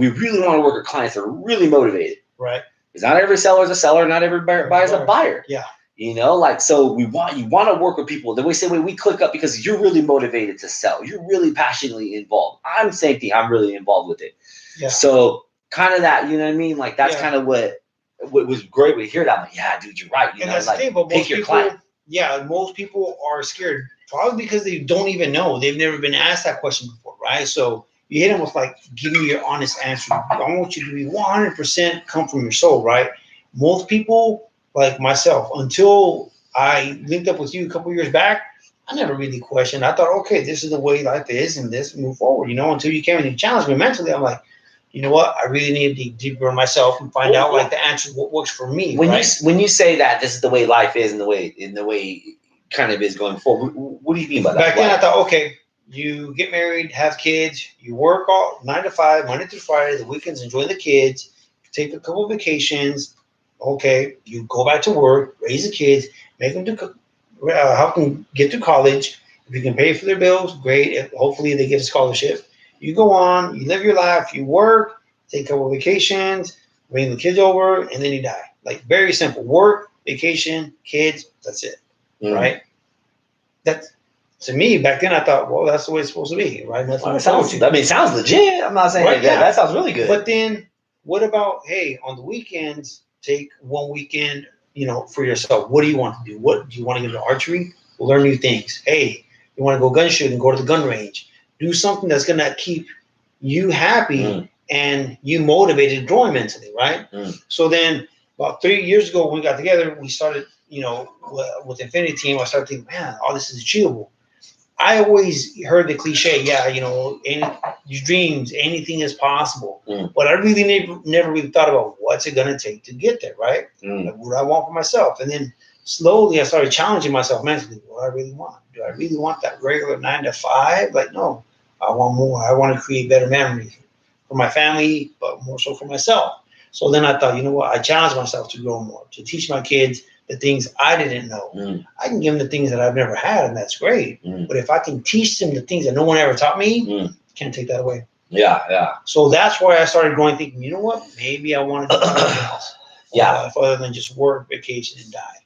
A: really want to work with clients that are really motivated.
B: Right.
A: Because not every seller is a seller, not every buyer is a buyer.
B: Yeah.
A: You know, like so you want to work with people. The way we click up because you're really motivated to sell. You're really passionately involved. I'm same thing. I'm really involved with it.
B: Yeah.
A: So kind of that, you know what I mean? Like that's kind of what was great to hear that. I'm like, yeah, dude, you're right. You know,
B: that's
A: like
B: the thing, but
A: pick your client.
B: Yeah, most people are scared, probably because they don't even know. They've never been asked that question before, right? So you hit them with like, give me your honest answer. I want you to be 100% come from your soul, right? Most people, like myself, until I linked up with you a couple years back, I never really questioned. I thought, okay, this is the way life is, and this move forward. You know, until you came in and challenged me mentally, I'm like, you know what? I really need to dig deeper in myself and find out like the answer, what works for me.
A: When you say that this is the way life is and the way it kind of is going forward, what do you mean by that?
B: Back then, I thought, okay, you get married, have kids, you work all 9 to 5, Monday through Friday, the weekends, enjoy the kids, take a couple of vacations. Okay, you go back to work, raise the kids, make them help them get to college. If you can pay for their bills, great. Hopefully, they get a scholarship. You go on, you live your life, you work, take a couple of vacations, bring the kids over, and then you die. Like very simple. Work, vacation, kids, that's it. Right? That to me, back then I thought, well, that's the way it's supposed to be, right?
A: Well, it sounds legit. I'm not saying that. That sounds really good.
B: But then what about, hey, on the weekends, take one weekend, you know, for yourself. What do you want to do? What do you want to get into archery? Learn new things. Hey, you want to go gun shooting, go to the gun range. Do something that's going to keep you happy and you motivated, growing mentally, right? So then about 3 years ago when we got together, we started, you know, with Infinity Team, I started thinking, man, all this is achievable. I always heard the cliche, yeah, you know, your dreams, anything is possible. But I really never really thought about what's it going to take to get there, right? Like, what do I want for myself? And then slowly I started challenging myself mentally. What do I really want? Do I really want that regular 9 to 5? Like, no, I want more. I want to create better memories for my family, but more so for myself. So then I thought, you know what? I challenged myself to grow more, to teach my kids the things I didn't know. I can give them the things that I've never had, and that's great. But if I can teach them the things that no one ever taught me, can't take that away.
A: Yeah.
B: So that's why I started growing, thinking, you know what? Maybe I want to do something else. Other than just work, vacation, and die.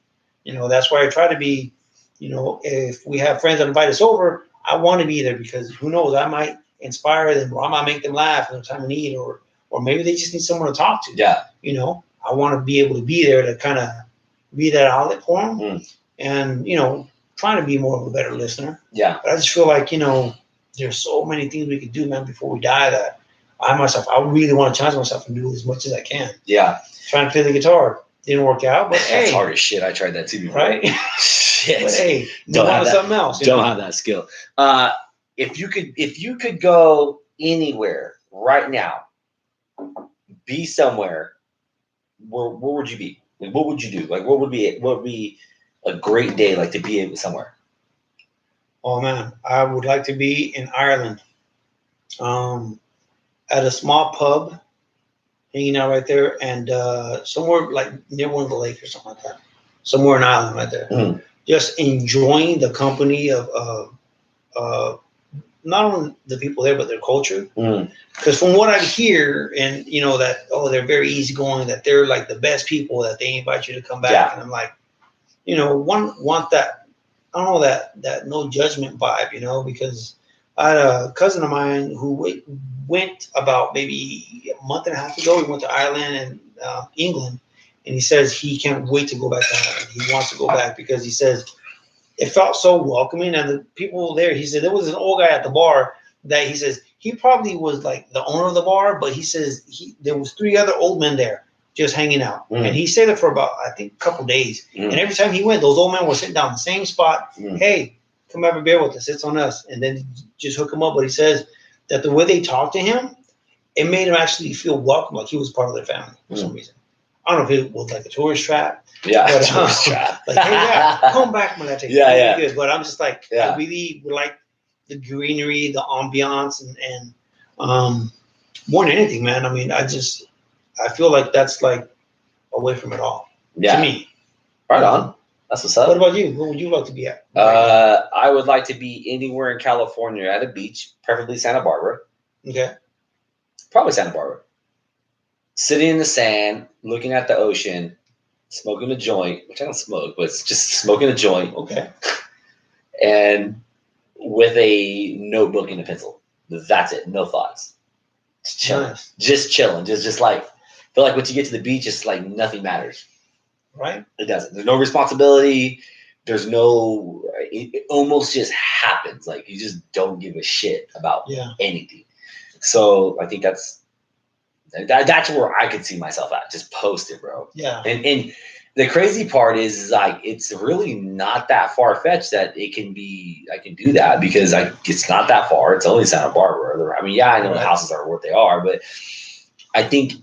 B: You know, that's why I try to be, you know, if we have friends that invite us over, I want to be there because who knows, I might inspire them or I might make them laugh in a time of need or maybe they just need someone to talk to.
A: Yeah.
B: You know, I want to be able to be there to kind of be that outlet for them and, you know, trying to be more of a better listener.
A: Yeah.
B: But I just feel like, you know, there's so many things we could do, man, before we die that I really want to challenge myself and do as much as I can. Yeah. Trying to play the guitar. Didn't work out, but
A: that's hard as shit. I tried that too before.
B: Right?
A: Shit.
B: But hey,
A: don't have that,
B: something else.
A: Don't have that skill. If you could go anywhere right now, be somewhere, where would you be? Like, what would you do? Like, what would be a great day like to be somewhere?
B: Oh man, I would like to be in Ireland, at a small pub, hanging out right there, and somewhere like near one of the lakes or something like that. Somewhere in Ireland right there. Just enjoying the company of not only the people there, but their culture. Because from what I hear, and you know that, they're very easygoing, that they're like the best people, that they invite you to come back. Yeah. And I'm like, you know, want that, I don't know, that no judgment vibe, you know, because I had a cousin of mine who went about maybe a month and a half ago. He went to Ireland and England, and he says he can't wait to go back to Ireland. He wants to go back because he says it felt so welcoming, and the people there, he said there was an old guy at the bar that he says he probably was like the owner of the bar, but he says there was 3 other old men there just hanging out. And he stayed there for about, I think, a couple days. And every time he went, those old men were sitting down in the same spot. Hey, come have a beer with us. It's on us. And then just hook him up. But he says that the way they talked to him, it made him actually feel welcome, like he was part of their family for some reason. I don't know if it was like a tourist trap.
A: Yeah,
B: But,
A: tourist trap.
B: Like, hey, yeah, come back, Malete.
A: Yeah,
B: It'll
A: yeah.
B: be good. But I'm just like,
A: Yeah.
B: I really would like the greenery, the ambiance, and more than anything, man. I mean, I feel like that's like away from it all.
A: Yeah.
B: To me.
A: Right on. That's what's up.
B: What about you? Where would you like to be at?
A: I would like to be anywhere in California at a beach, preferably Santa Barbara.
B: Okay.
A: Probably Santa Barbara. Sitting in the sand, looking at the ocean, smoking a joint, which I don't smoke, but it's just smoking a joint.
B: Okay.
A: And with a notebook and a pencil. That's it. No thoughts. Just chilling.
B: Nice.
A: Just chilling. Just like, feel like once you get to the beach, it's like nothing matters.
B: Right?
A: It doesn't. There's no responsibility. There's no, it almost just happens. Like you just don't give a shit about anything. So I think that's where I could see myself at. Just post it, bro.
B: Yeah.
A: And the crazy part is like, it's really not that far fetched that I can do that because it's not that far. It's only Santa Barbara. I mean, yeah, I know the houses are what they are, but I think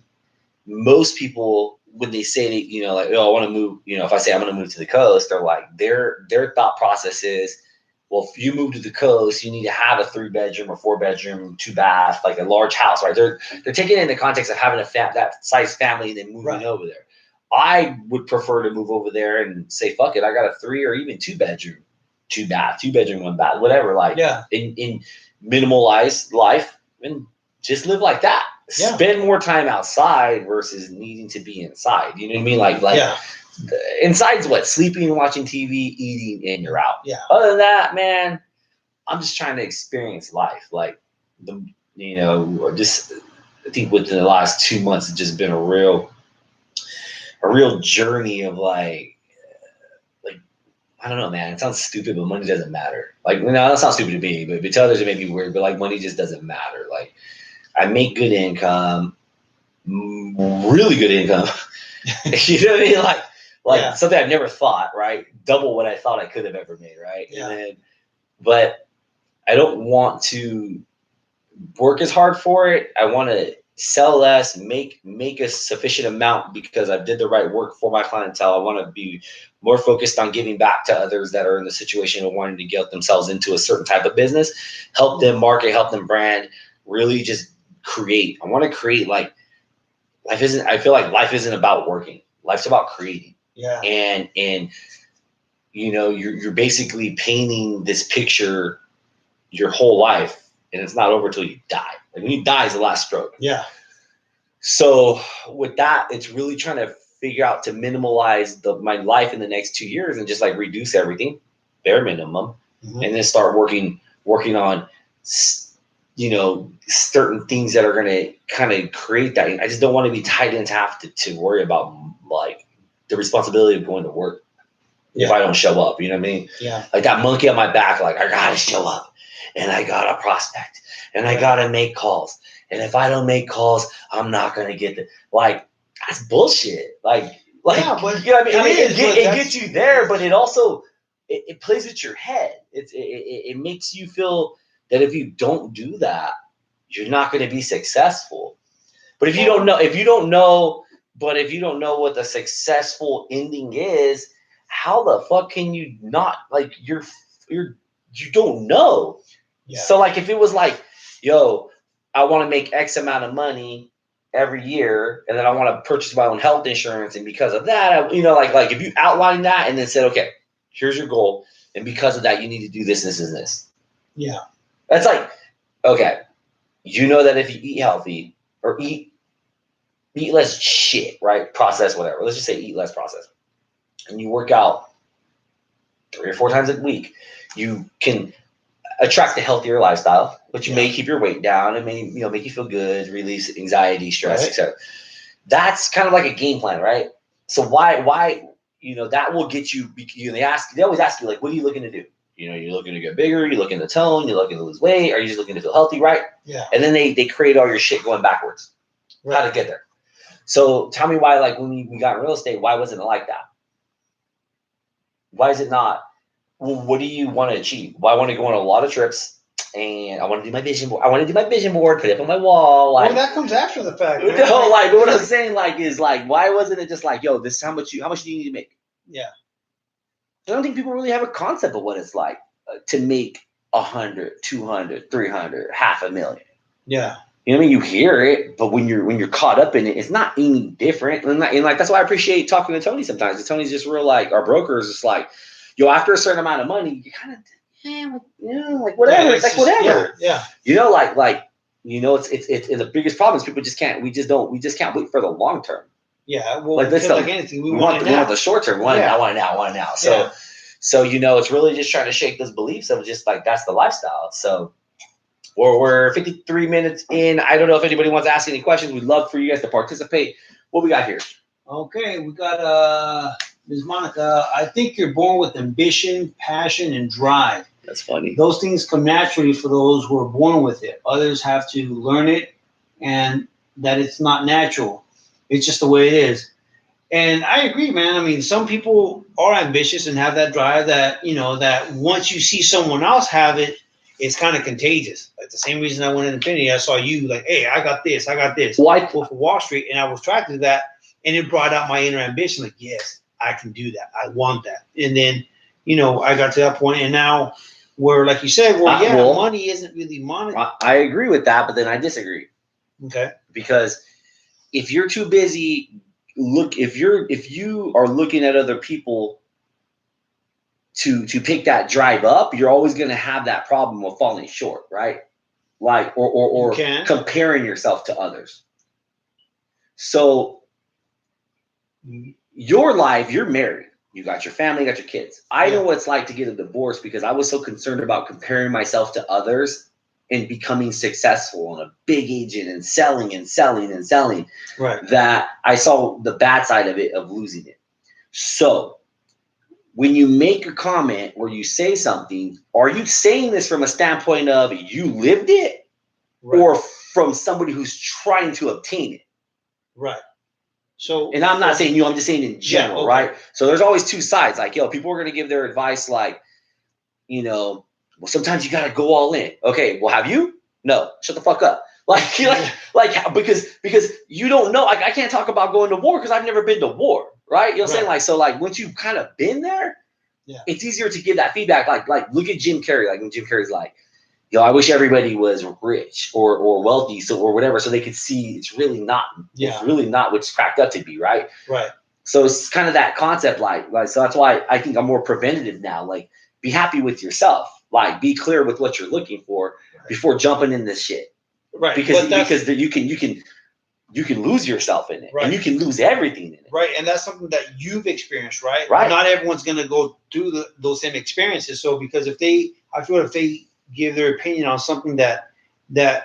A: most people, when they say, you know, like, oh, I want to move, you know, if I say I'm going to move to the coast, they're like, their thought process is, well, if you move to the coast, you need to have a 3-bedroom or 4-bedroom, 2-bath, like a large house, right? They're taking it in the context of having that size family and then moving over there. I would prefer to move over there and say, fuck it, I got a 3 or even 2-bedroom, 2-bath, 2-bedroom, 1-bath, whatever, like in minimalized life and just live like that.
B: Yeah.
A: Spend more time outside versus needing to be inside. You know what I mean? Like inside's what? Sleeping, watching TV, eating, and you're out.
B: Yeah.
A: Other than that, man, I'm just trying to experience life. Like just I think within the last 2 months, it's just been a real journey of like I don't know, man. It sounds stupid, but money doesn't matter. Like, no, that sounds stupid to me, but to others it may be weird. But like, money just doesn't matter. Like, I make good income, really good income. You know what I mean? Like something I've never thought. Right, double what I thought I could have ever made. Right, but I don't want to work as hard for it. I want to sell less, make a sufficient amount because I did the right work for my clientele. I want to be more focused on giving back to others that are in the situation of wanting to get themselves into a certain type of business, help them market, help them brand, really just create. I want to create like I feel like life isn't about working. Life's about creating.
B: Yeah.
A: And you know, you're basically painting this picture your whole life and it's not over till you die. Like when you die is the last stroke.
B: Yeah.
A: So with that, it's really trying to figure out to minimalize my life in the next 2 years and just like reduce everything, bare minimum, and then start working on, you know, certain things that are going to kind of create that. I just don't want to be tied into have to worry about like the responsibility of going to work if I don't show up. You know what I mean?
B: Yeah.
A: Like that monkey on my back, like I got to show up and I got to prospect and I got to make calls. And if I don't make calls, I'm not going to get the, like, that's bullshit. Like,
B: yeah, but
A: you know what I mean? It
B: it
A: gets you there, but it also, it plays with your head. It makes you feel that if you don't do that, you're not going to be successful. But if you don't know what the successful ending is, how the fuck can you not, like, you don't know. Yeah. So like if it was like, yo, I want to make X amount of money every year, and then I want to purchase my own health insurance, and because of that, like if you outline that and then said, okay, here's your goal, and because of that, you need to do this, this, and this.
B: Yeah,
A: that's like, okay, you know that if you eat healthy or eat less shit, right? Processed, whatever. Let's just say eat less processed, and you work out 3 or 4 times a week, you can attract a healthier lifestyle, which may keep your weight down and may make you feel good, release anxiety, stress, etc. That's kind of like a game plan, right? So why that will get you. They always ask you, like, what are you looking to do? You're looking to get bigger, you're looking to tone, you're looking to lose weight, are you just looking to feel healthy, right?
B: Yeah.
A: And then they create all your shit going backwards. Right. How to get there. So tell me why, like when we got in real estate, why wasn't it like that? Why is it not? Well, what do you want to achieve? Well, I want to go on a lot of trips. and I want to do my vision board. I want to do my vision board, put it up on my wall. Like,
B: Well, that comes after the fact. Man.
A: no, like what I'm saying, like, is like, why wasn't it just like, yo, this is how much do you need to make?
B: Yeah.
A: I don't think people really have a concept of what it's like to make 100, 200, 300, $500,000.
B: Yeah.
A: You know what I mean? You hear it, but when you're caught up in it, it's not any different. And like that's why I appreciate talking to Tony sometimes. Because Tony's just real like our broker is just like, yo, after a certain amount of money, you kind of like whatever.
B: Yeah,
A: it's like whatever.
B: Yeah.
A: You know, like you know, it's the biggest problem is people just can't. We just can't wait for the long term.
B: Yeah. Well,
A: like this
B: like anything, we want
A: the short term. I want it now. So you know, it's really just trying to shake those beliefs of just like that's the lifestyle. So. We're 53 minutes in. I don't know if anybody wants to ask any questions. We'd love for you guys to participate. What we got here?
B: Okay, we got Ms. Monica. I think you're born with ambition, passion, and drive.
A: That's funny.
B: Those things come naturally for those who are born with it. Others have to learn it, and that it's not natural. It's just the way it is. And I agree, man. I mean, some people are ambitious and have that drive that, you know, that once you see someone else have it, it's kind of contagious. Like the same reason I went in Infinity, I saw you like, hey, I got this.
A: Why?
B: Wolf of Wall Street, and I was attracted to that, and it brought out my inner ambition. Like, yes, I can do that. I want that. And then, you know, I got to that point, and now where, like you said, money isn't really money.
A: I agree with that, but then I disagree.
B: Okay.
A: Because if you're too busy, if you are looking at other people to pick that drive up, you're always going to have that problem of falling short, right? Like, or comparing yourself to others. So your life, you're married, you got your family, you got your kids. I know what it's like to get a divorce because I was so concerned about comparing myself to others and becoming successful and a big agent and selling,
B: right,
A: that I saw the bad side of it, of losing it. So when you make a comment or you say something, are you saying this from a standpoint of you lived it, right, or from somebody who's trying to obtain it?
B: Right. So,
A: and I'm not saying you, I'm just saying in general,
B: okay,
A: right? So there's always two sides. Like, yo, people are going to give their advice like, you know, well, sometimes you got to go all in. Okay, well, have you? No, shut the fuck up. Like because you don't know. Like, I can't talk about going to war because I've never been to war. Right? You know what I'm saying? Like, so like once you've kind of been there, it's easier to give that feedback. Like look at Jim Carrey. Like when Jim Carrey's like, yo, I wish everybody was rich or wealthy, or whatever, so they could see it's really not what's cracked up to be, right?
B: Right.
A: So it's kind of that concept, like so that's why I think I'm more preventative now. Like, be happy with yourself. Like, be clear with what you're looking for before jumping in this shit.
B: Right.
A: Because you can lose yourself in it, and you can lose everything in it.
B: Right, and that's something that you've experienced, right?
A: Right.
B: Not everyone's going to go through those same experiences. So because I feel if they give their opinion on something that I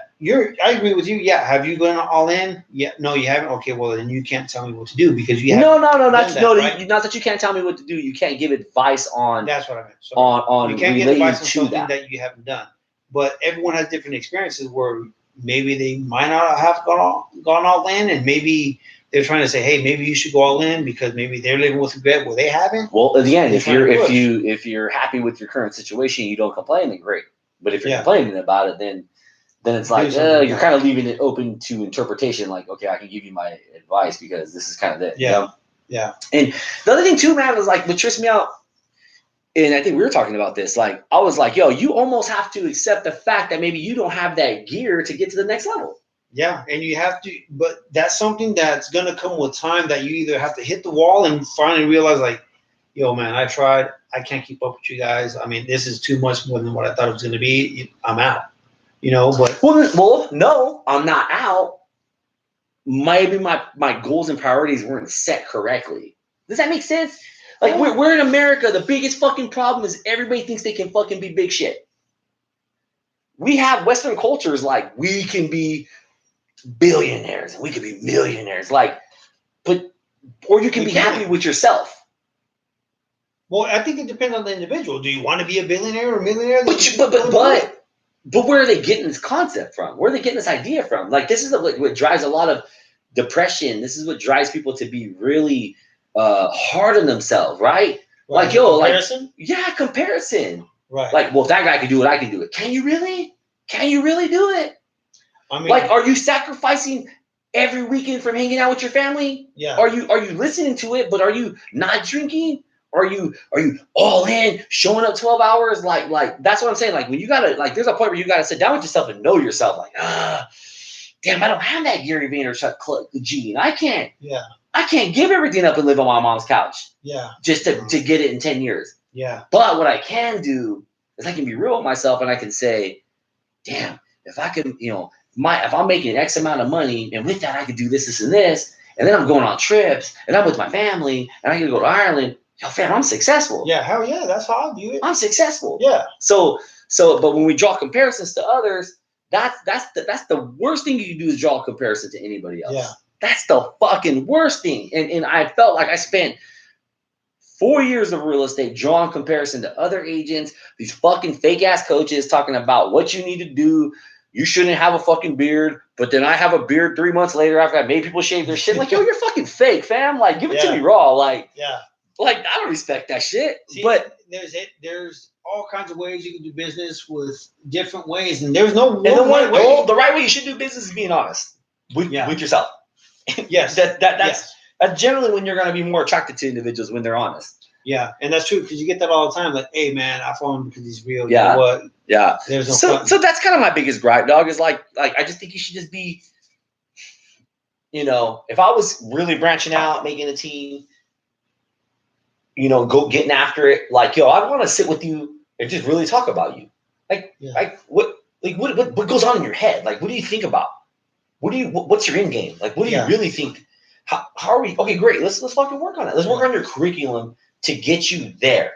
B: agree with you. Yeah. Have you gone all in? Yeah. No, you haven't. Okay. Well, then you can't tell me what to do because you haven't.
A: Not that you can't tell me what to do. You can't give advice on.
B: That's what I meant. So
A: on
B: you can't give advice on something that you haven't done. But everyone has different experiences where maybe they might not have gone all in, and maybe they're trying to say, hey, maybe you should go all in because maybe they're living with regret where they haven't.
A: Well, again, if you're happy with your current situation, you don't complain, then great. But if you're complaining about it, then it's like you're kind of leaving it open to interpretation. Like, okay, I can give you my advice because this is kind of it.
B: Yeah.
A: You know?
B: Yeah.
A: And the other thing too, man, was like what trips me out. And I think we were talking about this. Like, I was like, yo, you almost have to accept the fact that maybe you don't have that gear to get to the next level.
B: Yeah, and you have to, but that's something that's going to come with time that you either have to hit the wall and finally realize, like, yo, man, I tried. I can't keep up with you guys. I mean, this is too much more than what I thought it was going to be. I'm out. You know, but.
A: Well, no, I'm not out. Maybe my goals and priorities weren't set correctly. Does that make sense? Like, we're in America. The biggest fucking problem is everybody thinks they can fucking be big shit. We have Western cultures like we can be billionaires and we can be millionaires. Like, or you can be happy with yourself.
B: Well, I think it depends on the individual. Do you want to be a billionaire or a millionaire?
A: But where are they getting this concept from? Where are they getting this idea from? Like, this is what drives a lot of depression. This is what drives people to be really hard on themselves, right? Like, yo,
B: comparison?
A: Like, yeah, comparison.
B: Right.
A: Like, well, if that guy can do it, I can do it. Can you really? can you really do it?
B: I mean,
A: Like, are you sacrificing every weekend from hanging out with your family?
B: yeah.
A: Are you listening to it, but are you not drinking? Are you all in, showing up 12 hours? Like that's what I'm saying. Like when you gotta, like, there's a point where you gotta sit down with yourself and know yourself. Like, damn, I don't have that Gary Vaynerchuk gene. I can't give everything up and live on my mom's couch.
B: Yeah.
A: Just to get it in 10 years.
B: Yeah.
A: But what I can do is I can be real with myself and I can say, damn, if I can, if I'm making X amount of money and with that I could do this, this, and this, and then I'm going on trips and I'm with my family and I can go to Ireland. Yo, fam, I'm successful.
B: Yeah, hell yeah, that's how I view it.
A: I'm successful.
B: Yeah.
A: So, but when we draw comparisons to others, that's the worst thing you can do is draw a comparison to anybody else.
B: Yeah.
A: That's the fucking worst thing. And I felt like I spent 4 years of real estate drawing comparison to other agents, these fucking fake ass coaches talking about what you need to do. You shouldn't have a fucking beard, but then I have a beard 3 months later after I made people shave their shit. Like, yo, you're fucking fake, fam. Like, give it to me raw. Like, like, I don't respect that shit.
B: See,
A: but
B: there's all kinds of ways you can do business with different ways, and there's no
A: one way. The right way you should do business is being honest with yourself.
B: Yes,
A: that's generally when you're going to be more attracted to individuals when they're honest.
B: Yeah, and that's true because you get that all the time. Like, hey man, I follow him because he's real.
A: Yeah,
B: you know what?
A: Yeah.
B: There's no
A: so that's kind of my biggest gripe, dog. Is like I just think you should just be. If I was really branching out, making a team. Go getting after it. Like, yo, I want to sit with you and just really talk about you. Like what goes on in your head? Like, what do you think about? What's your end game? Like, what do you really think? How are we? Okay, great. Let's fucking work on it. Let's work on your curriculum to get you there.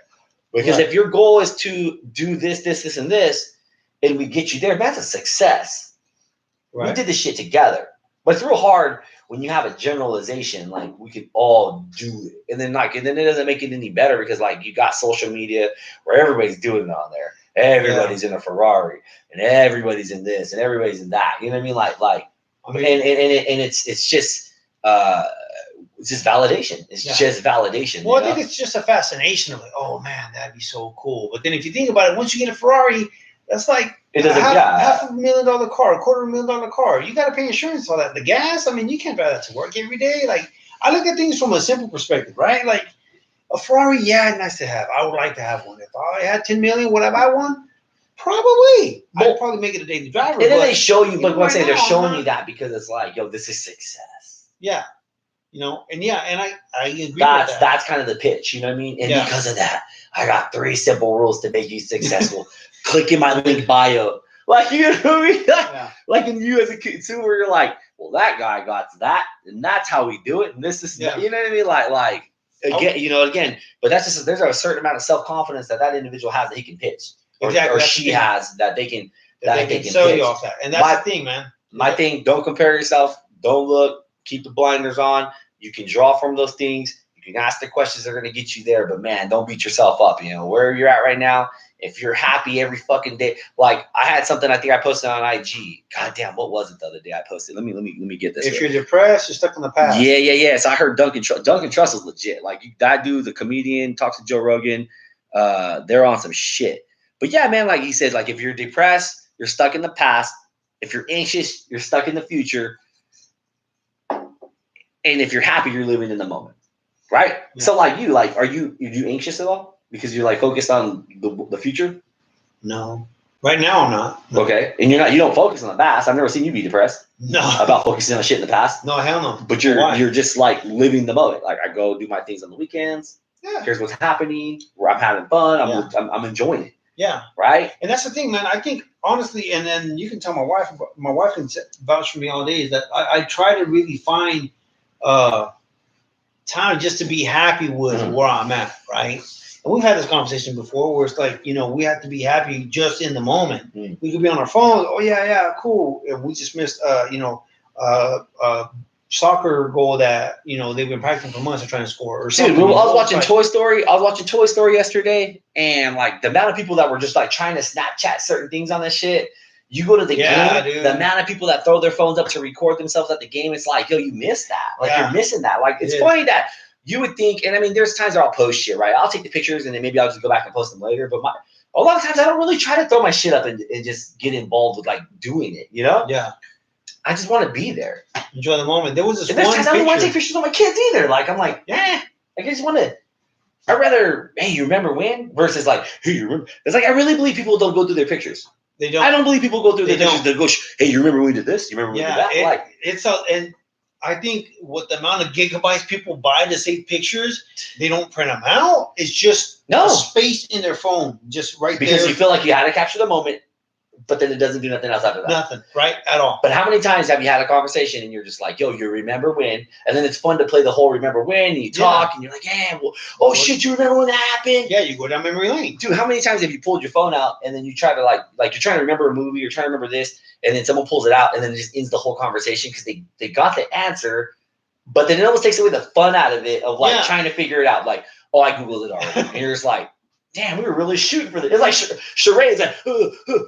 A: Because if your goal is to do this, and this, and we get you there, that's a success. Right. We did this shit together. But it's real hard when you have a generalization, like we can all do it. And then it doesn't make it any better because like you got social media where everybody's doing it on there. Everybody's in a Ferrari and everybody's in this and everybody's in that. You know what I mean? And it's just validation. It's just validation.
B: Well, I think it's just a fascination of like, oh man, that'd be so cool. But then if you think about it, once you get a Ferrari, that's like half $500,000 car, $250,000 car. You got to pay insurance for that. The gas, I mean, you can't drive that to work every day. Like, I look at things from a simple perspective, right? Like, a Ferrari, nice to have. I would like to have one. If I had $10 million, would I buy one? Probably. I'd probably make it a daily driver.
A: And then they show you, but once they're showing you that because it's like, yo, this is success.
B: Yeah. And I agree with that.
A: That's kind of the pitch, you know what I mean? And because of that, I got 3 simple rules to make you successful. Click in my link bio. Like, you know what I mean? Like in you as a consumer, you're like, well, that guy got that, and that's how we do it. And this is, you know what I mean? Like again, but that's just, there's a certain amount of self-confidence that individual has that he can pitch. Or she has that they can
B: sell you off that. And that's the thing, man.
A: My thing, don't compare yourself. Don't look. Keep the blinders on. You can draw from those things. You can ask the questions that are going to get you there. But, man, don't beat yourself up. Where you're at right now, if you're happy every fucking day. Like, I had something I think I posted on IG. God damn, what was it the other day I posted? Let me get this.
B: If you're depressed, you're stuck in the past.
A: Yeah. So I heard Duncan Truss is legit. Like, that dude, the comedian, talks to Joe Rogan. They're on some shit. But, yeah, man, like he says, like, if you're depressed, you're stuck in the past. If you're anxious, you're stuck in the future. And if you're happy, you're living in the moment, right? Yeah. So, like you, are you anxious at all because you're like focused on the future?
B: No, right now I'm not. No.
A: Okay, and you don't focus on the past. I've never seen you be depressed.
B: No,
A: about focusing on shit in the past.
B: No, hell no.
A: But you're just like living the moment. Like I go do my things on the weekends. Yeah. Here's what's happening. Where I'm having fun. I'm enjoying it.
B: Yeah.
A: Right.
B: And that's the thing, man. I think honestly, and then you can tell my wife. My wife can vouch for me all day. Is that I try to really find time just to be happy with where I'm at, right? And we've had this conversation before where it's like, we have to be happy just in the moment. We could be on our phone, oh yeah, cool. And we just missed soccer goal that, they've been practicing for months and trying to score or something.
A: Dude, I was watching Toy Story. I was watching Toy Story yesterday, and like the amount of people that were just like trying to Snapchat certain things on this shit. You go to the game, dude. The amount of people that throw their phones up to record themselves at the game, it's like, yo, you missed that. Like, you're missing that. Like, it's funny that you would think, and I mean, there's times where I'll post shit, right? I'll take the pictures and then maybe I'll just go back and post them later. But a lot of times I don't really try to throw my shit up and just get involved with like doing it. You know,
B: Yeah.
A: I just want to be there.
B: Enjoy the moment. There was this
A: And there's
B: one
A: times I don't want to take
B: picture.
A: pictures of my kids either. Like I'm like, I just want to. I'd rather, hey, you remember when? Versus like, hey, you remember? It's like I really believe people don't go through their pictures.
B: They don't.
A: I don't believe people go through
B: They
A: their pictures. They go, hey, you remember when we did this? You remember when we did that? Like,
B: it's a, and I think with the amount of gigabytes people buy to save pictures, they don't print them out. It's just
A: No.
B: a space in their phone, just right
A: because
B: there.
A: you feel like you had to capture the moment, but then it doesn't do nothing else after that.
B: Nothing, right? At all.
A: But how many times have you had a conversation and you're just like, yo, you remember when? And then it's fun to play the whole remember when, and you talk, and you're like, yeah, well, oh shit, you remember when that happened?
B: Yeah, you go down memory lane.
A: Dude, how many times have you pulled your phone out and then you try to like you're trying to remember a movie, you're trying to remember this, and then someone pulls it out and then it just ends the whole conversation because they got the answer, but then it almost takes away the fun out of it of like trying to figure it out. Like, oh, I Googled it already. And you're just like, damn, we were really shooting for this. It's like charades. Like,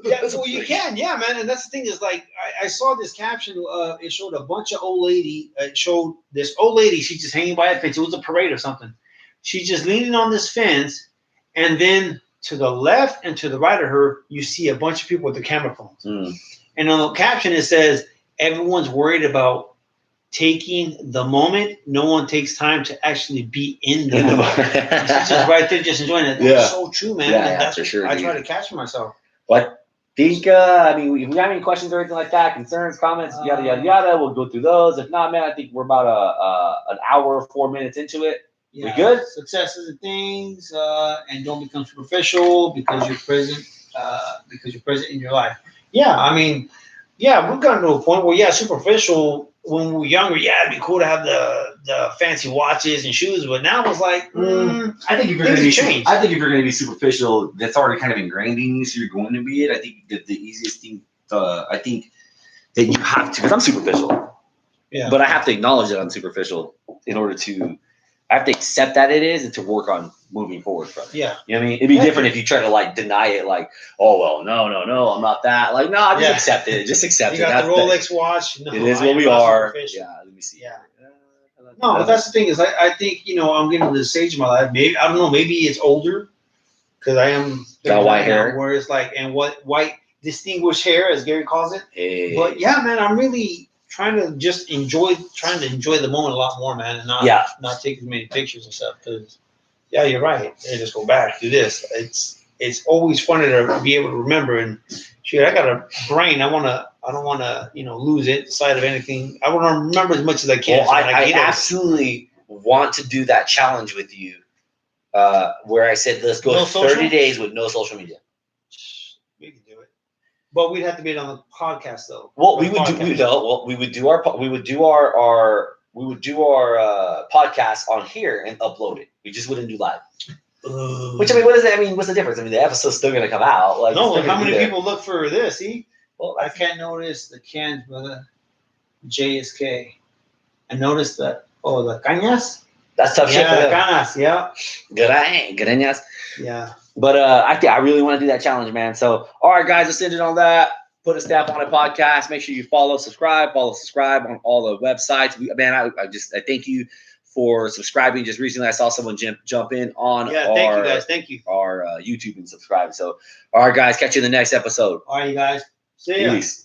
B: yeah, well, you can, yeah, man. And that's the thing is, like, I saw this caption. It showed a bunch of old lady. It showed this old lady. She's just hanging by a fence. It was a parade or something. She's just leaning on this fence, and then to the left and to the right of her, you see a bunch of people with their camera phones. And on the caption, it says, "Everyone's worried about taking the moment. No one takes time to actually be in the moment." She's just right there, just enjoying it. That's so true, man.
A: Yeah,
B: and that's
A: for sure.
B: I try to catch myself.
A: But think, I mean, if we have any questions or anything like that, concerns, comments, yada yada yada, we'll go through those. If not, man, I think we're about an hour, 4 minutes into it.
B: Yeah.
A: We good?
B: Successes and things, and don't become superficial because you're present. Because you're present in your life. Yeah, I mean, yeah, we've gotten to a point where superficial. When we were younger, it'd be cool to have the fancy watches and shoes, but now it's like,
C: I think if you're going to be superficial, that's already kind of ingrained in you, so you're going to be it. I think that the easiest thing, I think that you have to, because I'm superficial, but I have to acknowledge that I'm superficial in order to, I have to accept that it is and to work on moving forward from it.
B: Yeah.
A: You know what I mean? It'd be different if you try to like deny it, like, oh, well, no, I'm not that. Like, no, just accept it. Just accept it.
B: You got the Rolex watch. No,
A: it is what we are.
B: Yeah,
A: let me see.
B: Yeah. No, but that's the thing is, I think, I'm getting to the stage of my life. Maybe, I don't know, maybe it's older because I am
A: got white hair.
B: Where it's like, and what white distinguished hair, as Gary calls it.
A: Hey.
B: But yeah, man, I'm really trying to enjoy the moment a lot more, man, and not take as many pictures and stuff. Because you're right. And just go back to this. It's always funny to be able to remember. And shit, I got a brain. I don't want to lose it sight of anything. I want to remember as much as I can.
A: Well, I absolutely want to do that challenge with you, where I said let's go 30 days with no social media.
B: We can do it, but we'd have to be on the podcast though.
A: Well, we would do our podcast on here and upload it. We just wouldn't do live. Which, I mean, what is it? I mean, what's the difference? I mean, the episode's still gonna come out. Like,
B: no, how many people look for this? See, well, I can't notice the cans, brother. JSK. I noticed that. Oh, the cañas.
A: That's tough shit for them.
B: Cañas, yeah.
A: Greñas.
B: Yeah.
A: But I really want to do that challenge, man. So, all right, guys, let's end it on that. Put a stamp on a podcast. Make sure you subscribe on all the websites. I thank you for subscribing. Just recently, I saw someone jump in on
B: thank you guys. Thank you.
A: Our YouTube and subscribe. So, all right, guys, catch you in the next episode.
B: All right, you guys. See ya.
A: Peace.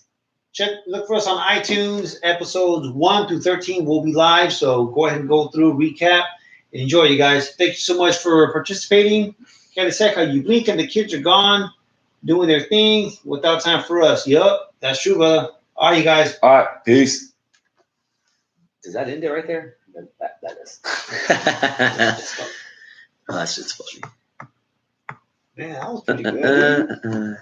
B: Look for us on iTunes. Episodes 1 through 13 will be live. So go ahead and go through, recap, and enjoy, you guys. Thank you so much for participating. Can't say how you blink and the kids are gone, doing their thing without time for us. Yup, that's true, brother. All right, you guys.
A: All right, peace. Does that end it right there? That is. Oh, that shit's funny.
B: Man, that was pretty good.